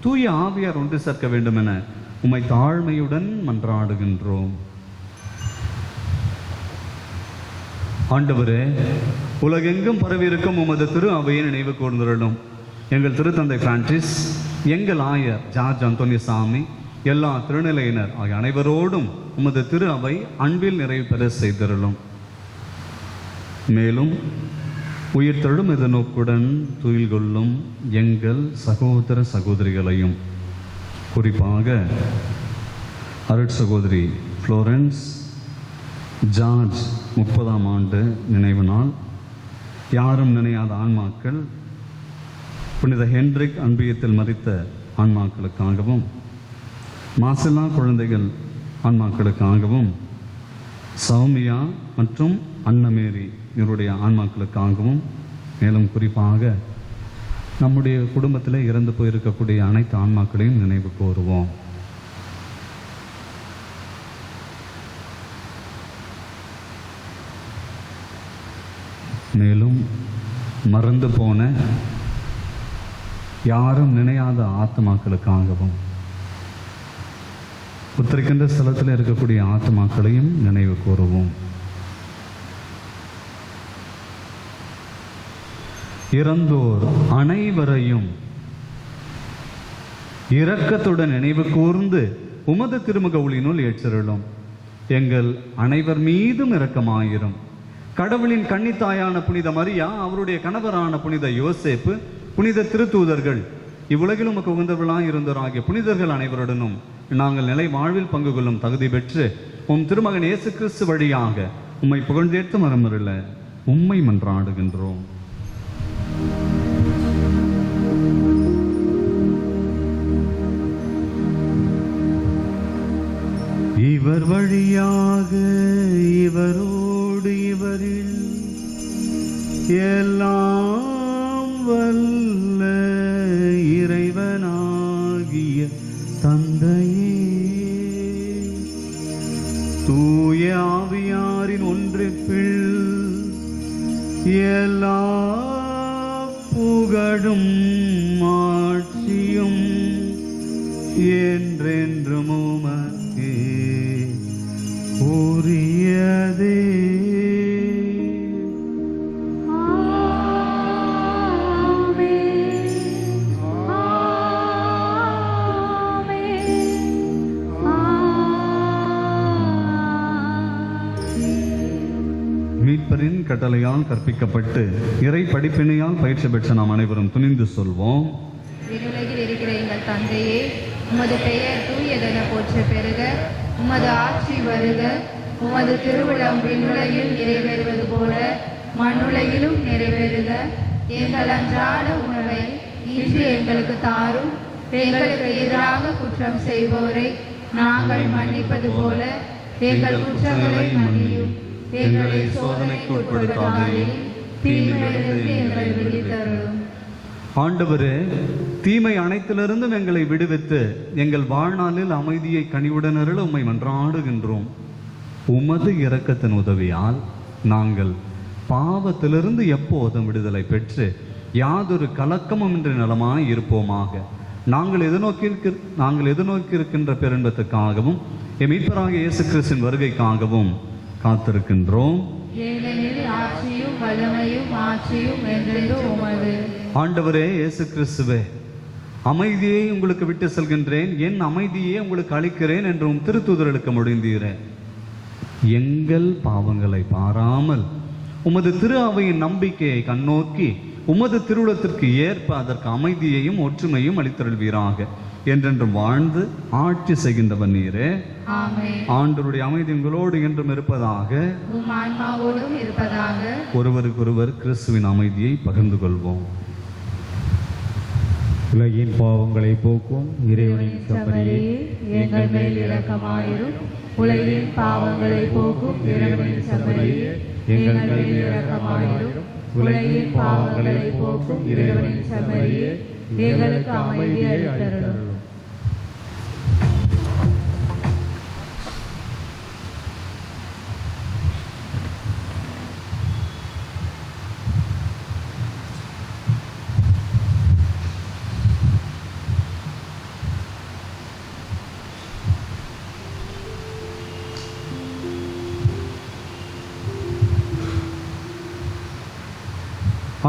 தூய ஆவியார் ஒன்று சேர்க்க வேண்டும் என உம்மை தாழ்மையுடன் மன்றாடுகின்றோம். ஆண்டவரே, உலகெங்கும் பரவியிருக்கும் உமது திரு அவையை நினைவு கூர்ந்திருளும். எங்கள் திருத்தந்தை பிரான்சிஸ், எங்கள் ஆயர் ஜார்ஜ் அந்தோனிசாமி, எல்லா திருநிலையினர் ஆகிய அனைவரோடும் உமது திரு அவை அன்பில் நிறைவு பெற செய்திருளும். மேலும் உயிர் தழும் எதிர்நோக்குடன் துயில் கொள்ளும் எங்கள் சகோதர சகோதரிகளையும், குறிப்பாக அருட்சகோதரி ஃப்ளோரன்ஸ் ஜார்ஜ் 30ஆம் ஆண்டு நினைவு நாள், யாரும் நினையாத ஆன்மாக்கள், புனித ஹென்ரிக் அன்பியத்தில் மரித்த ஆன்மாக்களுக்காகவும், மாசில்லா குழந்தைகள் ஆன்மாக்களுக்காகவும், சௌமியா மற்றும் அன்னமேரி இவருடைய ஆன்மாக்களுக்காகவும், மேலும் குறிப்பாக நம்முடைய குடும்பத்தில் இறந்து போயிருக்கக்கூடிய அனைத்து ஆன்மாக்களையும் நினைவு கூறுவோம். மேலும் மறந்து போன யாரும் நினையாத ஆத்மாக்களுக்காகவும், உத்தரிக்கின்ற ஸ்தலத்தில் இருக்கக்கூடிய ஆத்மாக்களையும் நினைவு கூறுவோம். இறந்தோர் அனைவரையும் இரக்கத்துடன் நினைவு கூர்ந்து உமது திருமுக ஒளியினுள் ஏற்றருளும். எங்கள் அனைவர் மீதும் இரக்கமாயிரும். கடவுளின் கன்னித்தாயான புனித மரியா, அவருடைய கணவரான புனித யோசேப்பு, புனித திருத்தூதர்கள், இவ்வுலகில் உமக்கு உகந்தவர்களாய் இருந்தோராகிய புனிதர்கள் அனைவருடனும் நாங்கள் நிலை வாழ்வில் பங்கு கொள்ளும் தகுதி பெற்று உம் திருமகன் இயேசு கிறிஸ்து வழியாக உம்மை புகழ்ந்தேற்று மரமருள உம்மை மன்றாடுகின்றோம். இவர் வழியாக இவரோடு இவரில் எல்லாம் வல்ல இறைவனாகிய தந்தையே, தூய ஆவியாரின் ஒன்றிப்பில் எல்லா புகழும் ஆட்சியும் என்றென்றும் உமக்கே உரியதே. மீட்பரின் கட்டளையால் கற்பிக்கப்பட்டு இறை படிப்பினையால் பயிற்சி பெற்ற நாம் அனைவரும் துணிந்து சொல்வோம். விண்ணுலகில் இருக்கிற எங்கள் தந்தையே, உமது பெயர் தூயதென போற்ற பெறுக. உமது ஆட்சி வருக. உமது திருவிழம் விண்ணுலகில் நிறைவேறுவது போல மண்ணுலகிலும் நிறைவேறுக. எங்கள் அன்றாட உணவை இன்று எங்களுக்கு தாரும். எங்களுக்கு எதிராக குற்றம் செய்வோரை நாங்கள் மன்னிப்பது போல எங்கள் குற்றங்களை மன்னியும். எங்களை சோதனைக்கு உட்படுத்தாதேயும், தீமையிலிருந்து எங்களை விடுவித்தருளும். ஆண்டவரே, தீமை அனைத்திலிருந்தும் எங்களை விடுவித்து எங்கள் வாழ்நாளில் அமைதியை கனிவுடன் அருள உம்மை மன்றாடுகின்றோம். உமது இரக்கத்தின் உதவியால் நாங்கள் பாவத்திலிருந்து எப்போதும் விடுதலை பெற்று யாதொரு கலக்கமும் இன்றி நலமாய் இருப்போமாக. நாங்கள் எதிர்நோக்கியிருக்கின்ற பேரின்பத்துக்காகவும் எம் மீட்பராகிய இயேசு கிறிஸ்துவின் வருகைக்காகவும் காத்திருக்கின்றோம். ஏனெனில் ஆட்சியும் வல்லமையும் ஆட்சியும் என்றென்றும் உமது. ஆண்டவரே இயேசு கிறிஸ்துவே, அமைதியை உங்களுக்கு விட்டு செல்கின்றேன், என் அமைதியை உங்களுக்கு அளிக்கிறேன் என்றும் திருத்தூதர்களுக்கு மொழிந்தீரேன். எங்கள் பாவங்களை பாராமல் உமது திரு அவையின் நம்பிக்கையை கண்ணோக்கி உமது திருவுளத்திற்கு ஏற்ப அதற்கு அமைதியையும் ஒற்றுமையும் அளித்தருள்வீராக. என்றென்றும் வாழ்ந்து ஆட்சி செய்கின்றவர் நீரே. ஆண்டவருடைய அமைதி உங்களோடு என்றும் இருப்பதாக. ஒருவருக்கொருவர் கிறிஸ்துவின் அமைதியை பகிர்ந்து கொள்வோம். உலகின் பாவங்களை போக்கும் இறைவனின் செம்மறியே, எங்கள் மேல் இரக்கமாயிரும். உலகின் பாவங்களை போக்கும் இறைவனின் செம்மறியே, எங்கள் மேல் இரக்கமாயிரும். உலகின் பாவங்களை போக்கும் இறைவனின் செம்மறியே, எங்களுக்கு அமைதியை அளித்தருளும்.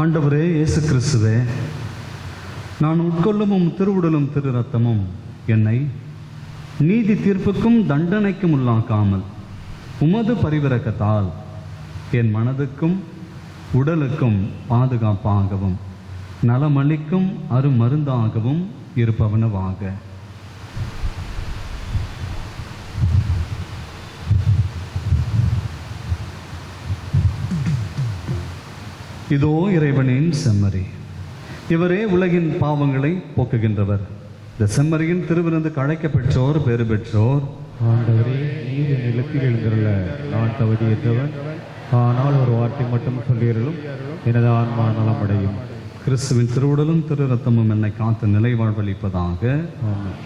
ஆண்டவரே இயேசு கிறிஸ்துவே, நான் உட்கொள்ளும் திருவுடலும் திரு ரத்தமும் என்னை நீதி தீர்ப்புக்கும் தண்டனைக்கும் உள்ளாக்காமல் உமது பரிவிரக்கத்தால் என் மனதுக்கும் உடலுக்கும் பாதுகாப்பாகவும் நலமளிக்கும் அருமருந்தாகவும் இருப்பவனவாக. இதோ இறைவனின் செம்மறி, இவரே உலகின் பாவங்களை போக்குகின்றவர். இந்த செம்மறியின் திருவிருந்துக்கு அழைக்க பெற்றோர் பேறு பெற்றோர். ஆண்டவரே, நீர் என் நிலத்தில் எழுந்துள்ள நான் தகுதியற்றவன், ஆனால் ஒரு வார்த்தை மட்டும் சொல்லியருளும், எனது ஆன்மா நலமடையும். கிறிஸ்துவின் திருவுடலும் திரு ரத்தமும் என்னை காத்து நிலை வாழ்வளிப்பதாக. ஆமென்.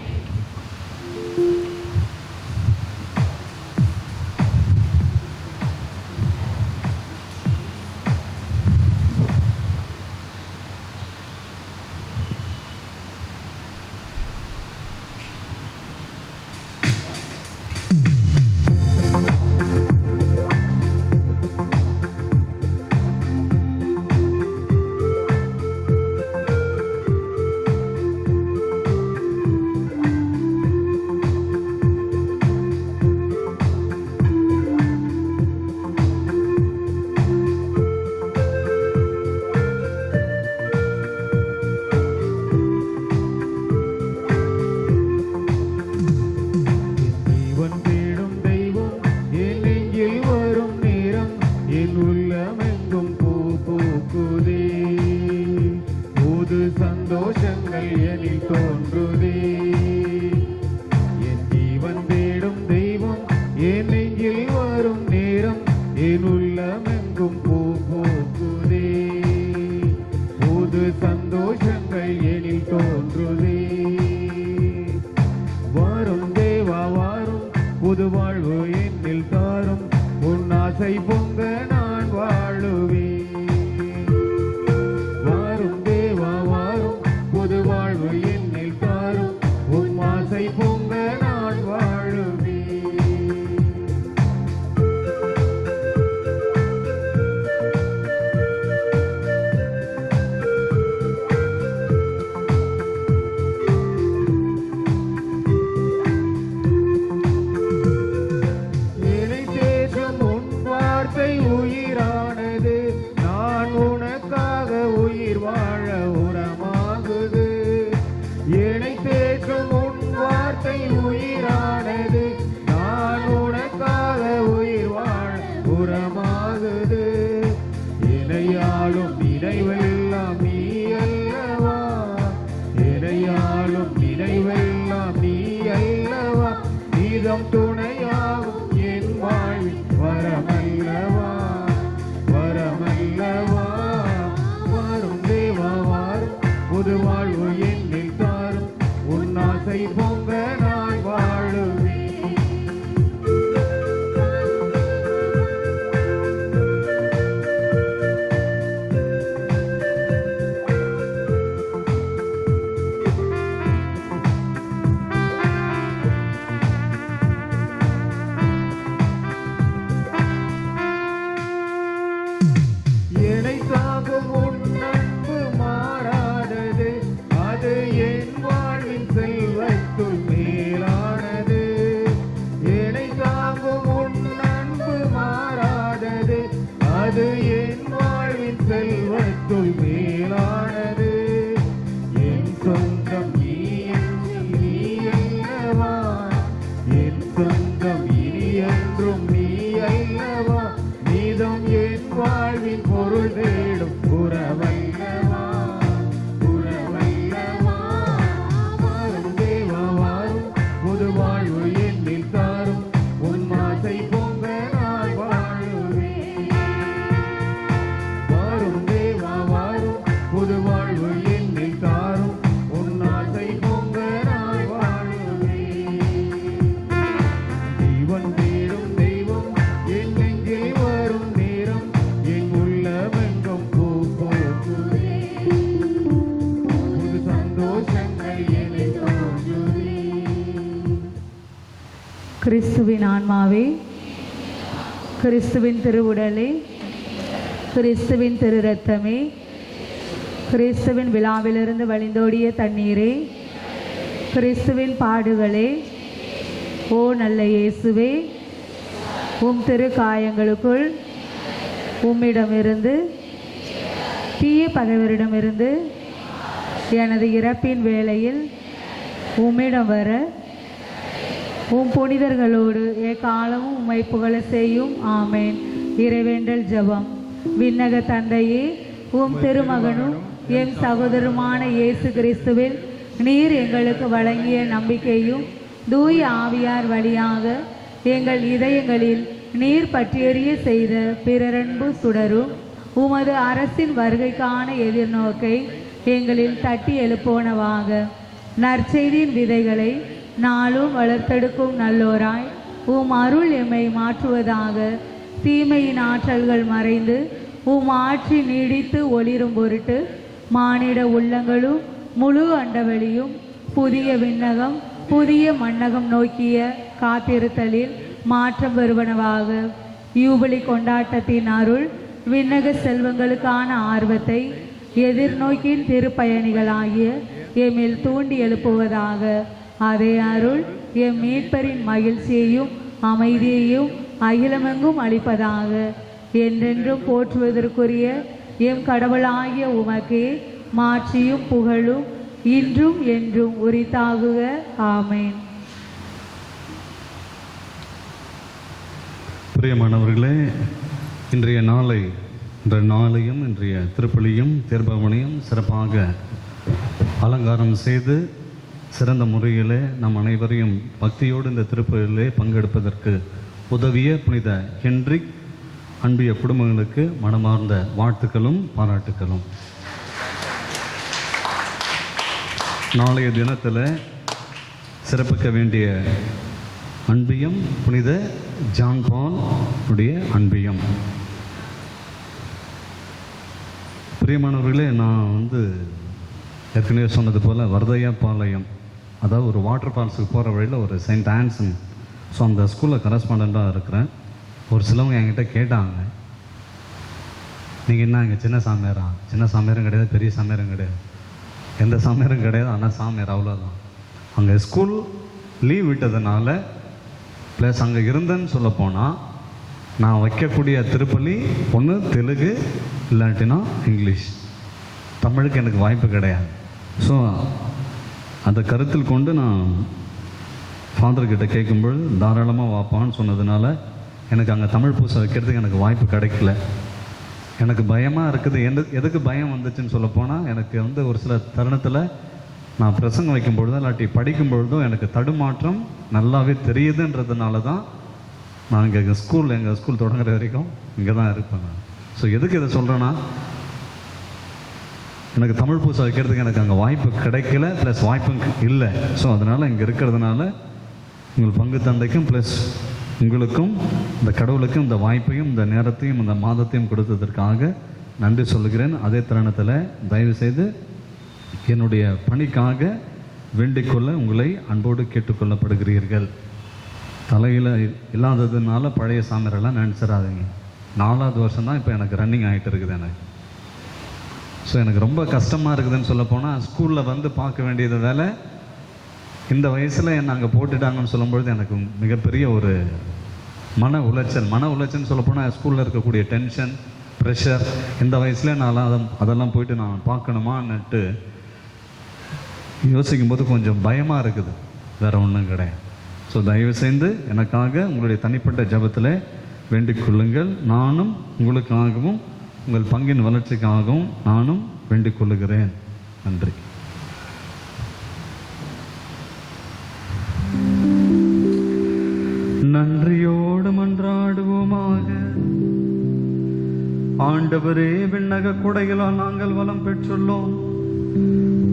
ஆவி, கிறிஸ்துவின் திருவுடலே, கிறிஸ்துவின் திரு இரத்தமே, கிறிஸ்துவின் விழாவிலிருந்து வழிந்தோடிய தண்ணீரே, கிறிஸ்துவின் பாடுகளே, ஓ நல்ல இயேசுவே, உம் திரு காயங்களுக்குள் உம்மிடமிருந்து தீய பகைவரிடமிருந்து எனது இறப்பின் வேளையில் உம்மிடம் வர உம் புனிதர்களோடு எக்காலமும் உம்மை புகழ செய்யும். ஆமேன். இறைவேண்டல் ஜெபம். விண்ணக தந்தையே, உம் திருமகனும் என் சகோதரருமான இயேசு கிறிஸ்துவில் நீர் எங்களுக்கு வழங்கிய நம்பிக்கையும் தூய ஆவியார் வழியாக எங்கள் இதயங்களில் நீர் பற்றியறிய செய்த பிறரன்பு சுடரும் உமது அரசின் வருகைக்கான எதிர்நோக்கை எங்களில் தட்டி எழுப்போனவாக நற்செய்தியின் விதைகளை நாளும் வளர்த்தெடுக்கும் நல்லோராய் உம் அருள் எம்மை மாற்றுவதாக. தீமையின் ஆற்றல்கள் மறைந்து உம் ஆட்சி நீடித்து ஒளிரும் பொருட்டு மானிட உள்ளங்களும் முழு அண்டவெளியும் புதிய விண்ணகம் புதிய மண்ணகம் நோக்கிய காத்திருத்தலில் மாற்றம் வருவனவாக. யூபிலி கொண்டாட்டத்தின் அருள் விண்ணக செல்வங்களுக்கான ஆர்வத்தை எதிர்நோக்கின் திருப்பயணிகளாகிய எம்மில் தூண்டி எழுப்புவதாக. அதே அருள் எம் மீட்பரின் மகிழ்ச்சியையும் அமைதியையும் அகிலமெங்கும் அளிப்பதாக. என்றென்றும் போற்றுவதற்குரிய எம் கடவுளாகிய உமக்கே மாட்சியும் புகழும் இன்றும் என்றும் உரித்தாகுக. ஆமேன். பிரியமானவர்களே, இன்றைய நாளையும் இன்றைய திருப்பலியும் தேர்பவனையும் சிறப்பாக அலங்காரம் செய்து சிறந்த முறையிலே நம் அனைவரையும் பக்தியோடு இந்த திருப்பலியிலே பங்கெடுப்பதற்கு உதவிய புனித ஹென்ரிக் அன்பிய குடும்பங்களுக்கு மனமார்ந்த வாழ்த்துக்களும் பாராட்டுக்களும். நாளைய தினத்தில் சிறப்பிக்க வேண்டிய அன்பியம் புனித ஜான் பால் உடைய அன்பியம். பிரியமானவர்களே, நான் ஏற்கனவே சொன்னது போல் வரதையாபாளையம், அதாவது ஒரு வாட்டர் ஃபால்ஸுக்கு போகிற வழியில் ஒரு செயின்ட் ஆன்சன், ஸோ அந்த ஸ்கூலில் கரஸ்பாண்டாக இருக்கிறேன். ஒரு சிலவங்க என்கிட்ட கேட்டாங்க, நீங்கள் என்ன இங்கே சின்ன சாமியாரா? சின்ன சாமியாரும் கிடையாது, பெரிய சாமியாரும் கிடையாது, எந்த சாமியாரும் கிடையாது, ஆனால் சாமியார் அவ்வளோதான். அங்கே ஸ்கூல் லீவ் விட்டதுனால ப்ளஸ் அங்கே இருந்தேன்னு சொல்ல போனால் நான் வைக்கக்கூடிய திருப்பலி ஒன்று தெலுங்கு இல்லாட்டினா இங்கிலீஷ், தமிழுக்கு எனக்கு வாய்ப்பு கிடையாது. ஸோ அந்த கருத்தில் கொண்டு நான் ஃபாதர்கிட்ட கேட்கும்பொழுது தாராளமாக வாப்பான்னு சொன்னதுனால எனக்கு அங்கே தமிழ் பூசை வைக்கிறதுக்கு எனக்கு வாய்ப்பு கிடைக்கல. எனக்கு பயமாக இருக்குது. எதுக்கு பயம் வந்துச்சுன்னு சொல்லப்போனால், எனக்கு ஒரு சில தருணத்தில் நான் பிரசங்கம் வைக்கும்பொழுதோ இல்லாட்டி படிக்கும்பொழுதோ எனக்கு தடுமாற்றம் நல்லாவே தெரியுதுன்றதுனால தான் நான் இங்கே எங்கள் ஸ்கூல் தொடங்குற வரைக்கும் இங்கே தான் இருப்பேன் நான். ஸோ எதுக்கு இதை சொல்கிறேன்னா, எனக்கு தமிழ் பூசை வைக்கிறதுக்கு எனக்கு அங்கே வாய்ப்பு கிடைக்கல, ப்ளஸ் வாய்ப்பும் இல்லை. ஸோ அதனால் இங்கே இருக்கிறதுனால உங்கள் பங்கு தந்தைக்கும் ப்ளஸ் உங்களுக்கும் இந்த கடவுளுக்கும் இந்த வாய்ப்பையும் இந்த நேரத்தையும் இந்த மாதத்தையும் கொடுத்ததற்காக நன்றி சொல்லுகிறேன். அதே தருணத்தில் தயவுசெய்து என்னுடைய பணிக்காக வேண்டிக்கொள்ள உங்களை அன்போடு கேட்டுக்கொள்ளப்படுகிறீர்கள். தலையில் இல்லாததுனால பழைய சாமியாரெல்லாம் நினச்சிடாதீங்க. 4வது வருஷம் தான் இப்போ எனக்கு ரன்னிங் ஆகிட்டு இருக்குது எனக்கு. ஸோ எனக்கு ரொம்ப கஷ்டமாக இருக்குதுன்னு சொல்லப்போனால், ஸ்கூலில் பார்க்க வேண்டியது வேலை இந்த வயசில் என்னை அங்கே போட்டுட்டாங்கன்னு சொல்லும்பொழுது எனக்கு மிகப்பெரிய ஒரு மன உளைச்சல்னு சொல்லப்போனால், ஸ்கூலில் இருக்கக்கூடிய டென்ஷன் ப்ரெஷர் இந்த வயசில் நான் அதெல்லாம் போயிட்டு நான் பார்க்கணுமான்னுட்டு யோசிக்கும் போது கொஞ்சம் பயமாக இருக்குது, வேறு ஒன்றும் கிடையாது. ஸோ தயவு செய்து எனக்காக உங்களுடைய தனிப்பட்ட ஜபத்தில் வேண்டிக் கொள்ளுங்கள். நானும் உங்களுக்காகவும் உங்கள் பங்கின் வளர்ச்சிக்காகவும் நானும் வேண்டிக் கொள்ளுகிறேன். நன்றி. நன்றியோடு மன்றாடுவோமாக. ஆண்டவரே, விண்ணக கொடைகளால் நாங்கள் வளம் பெற்றுள்ளோம்.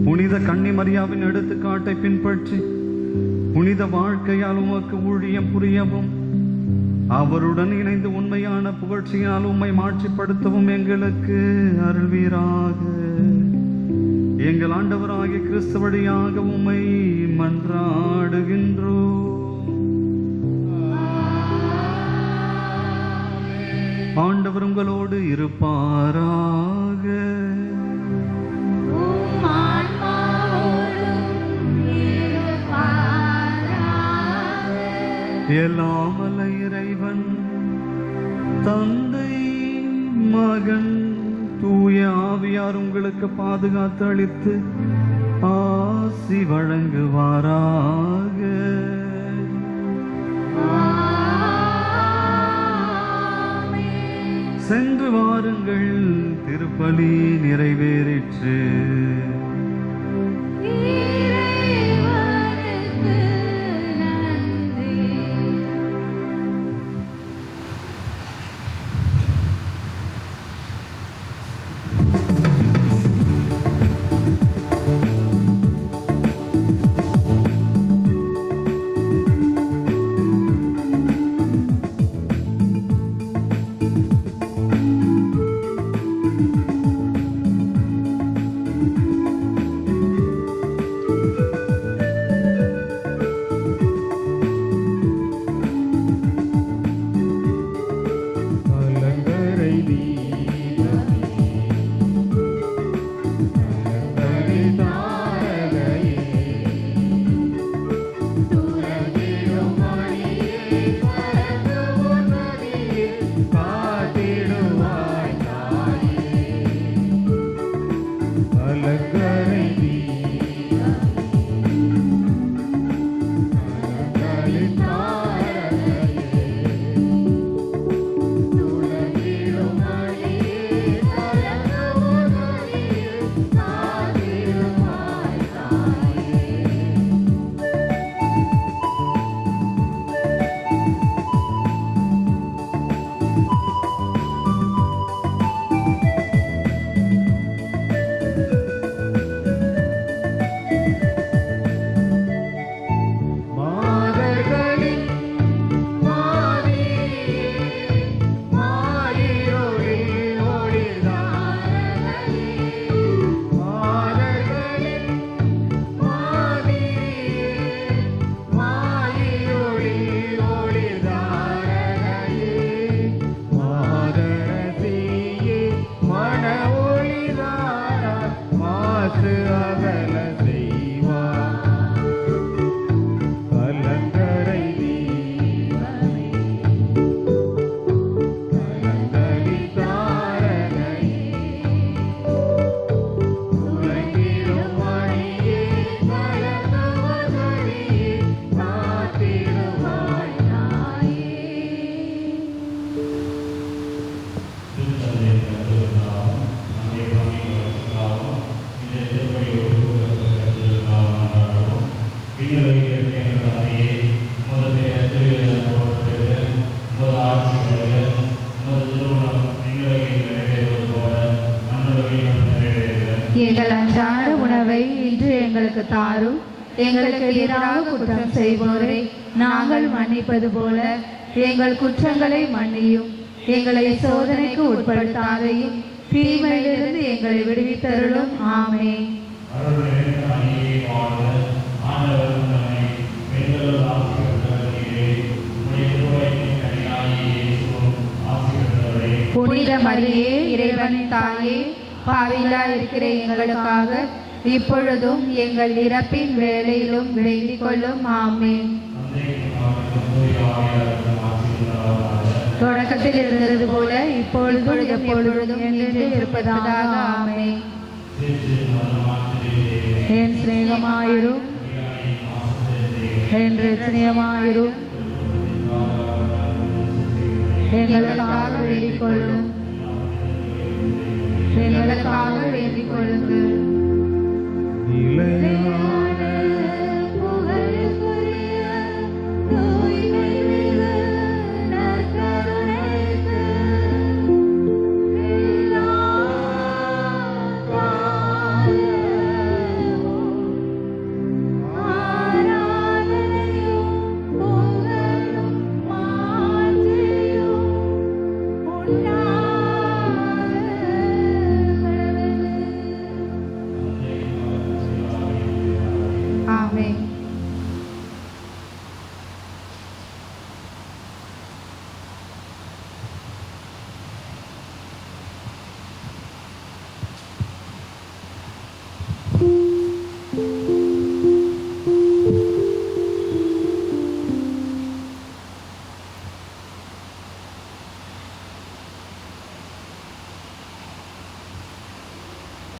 புனித கன்னி மரியாவின் எடுத்துக்காட்டை பின்பற்றி புனித வாழ்க்கையால் உமக்கு ஊழியம் புரியவும், அவருடன் இணைந்து உண்மையான புகழ்ச்சியால் உம்மை மாட்சிப்படுத்தவும் எங்களுக்கு அருள்வீராக. எங்கள் ஆண்டவராகிய கிறிஸ்து வழியாக உம்மை மன்றாடுகின்றோம். ஆண்டவர் உங்களோடு இருப்பாராக. எல்லாம் வல்ல இறைவன் தந்தை மகன் தூய ஆவியார் உங்களுக்கு பாதுகாத்து அளித்து ஆசி வழங்குவாராக. சென்று வாருங்கள், திருப்பலி நிறைவேறிற்று. எங்கள் அன்றாட உணவை இன்று எங்களுக்கு தாரும். எங்களுக்கு எதிராக குற்றம் செய்வோரை நாங்கள் மன்னிப்பது போல எங்கள் குற்றங்களை மன்னியும். எங்களை சோதனைக்கு உட்படுத்தாதையும் தீமையிலிருந்து எங்களை விடுவித்தருளும். ஆமென். புனித மரியே, இறைவனின் தாயே, பாவிலா இருக்கிற எங்களுக்காக இப்பொழுதும் எங்கள் இறப்பின் வேளையிலும் வேண்டிக் கொள்ளும். ஆமென். தொடக்கத்தில் இருந்தது போல இப்பொழுதும் எப்பொழுதும் என்று இருப்பதாக. ஆமென். என் சிநேகமாயிரும், என் ரட்சணியமாயிரும், எங்களுக்காக வேண்டிக் கொள்ளும், எங்களுக்காக வேண்டிக் கொள்ளுங்கள்.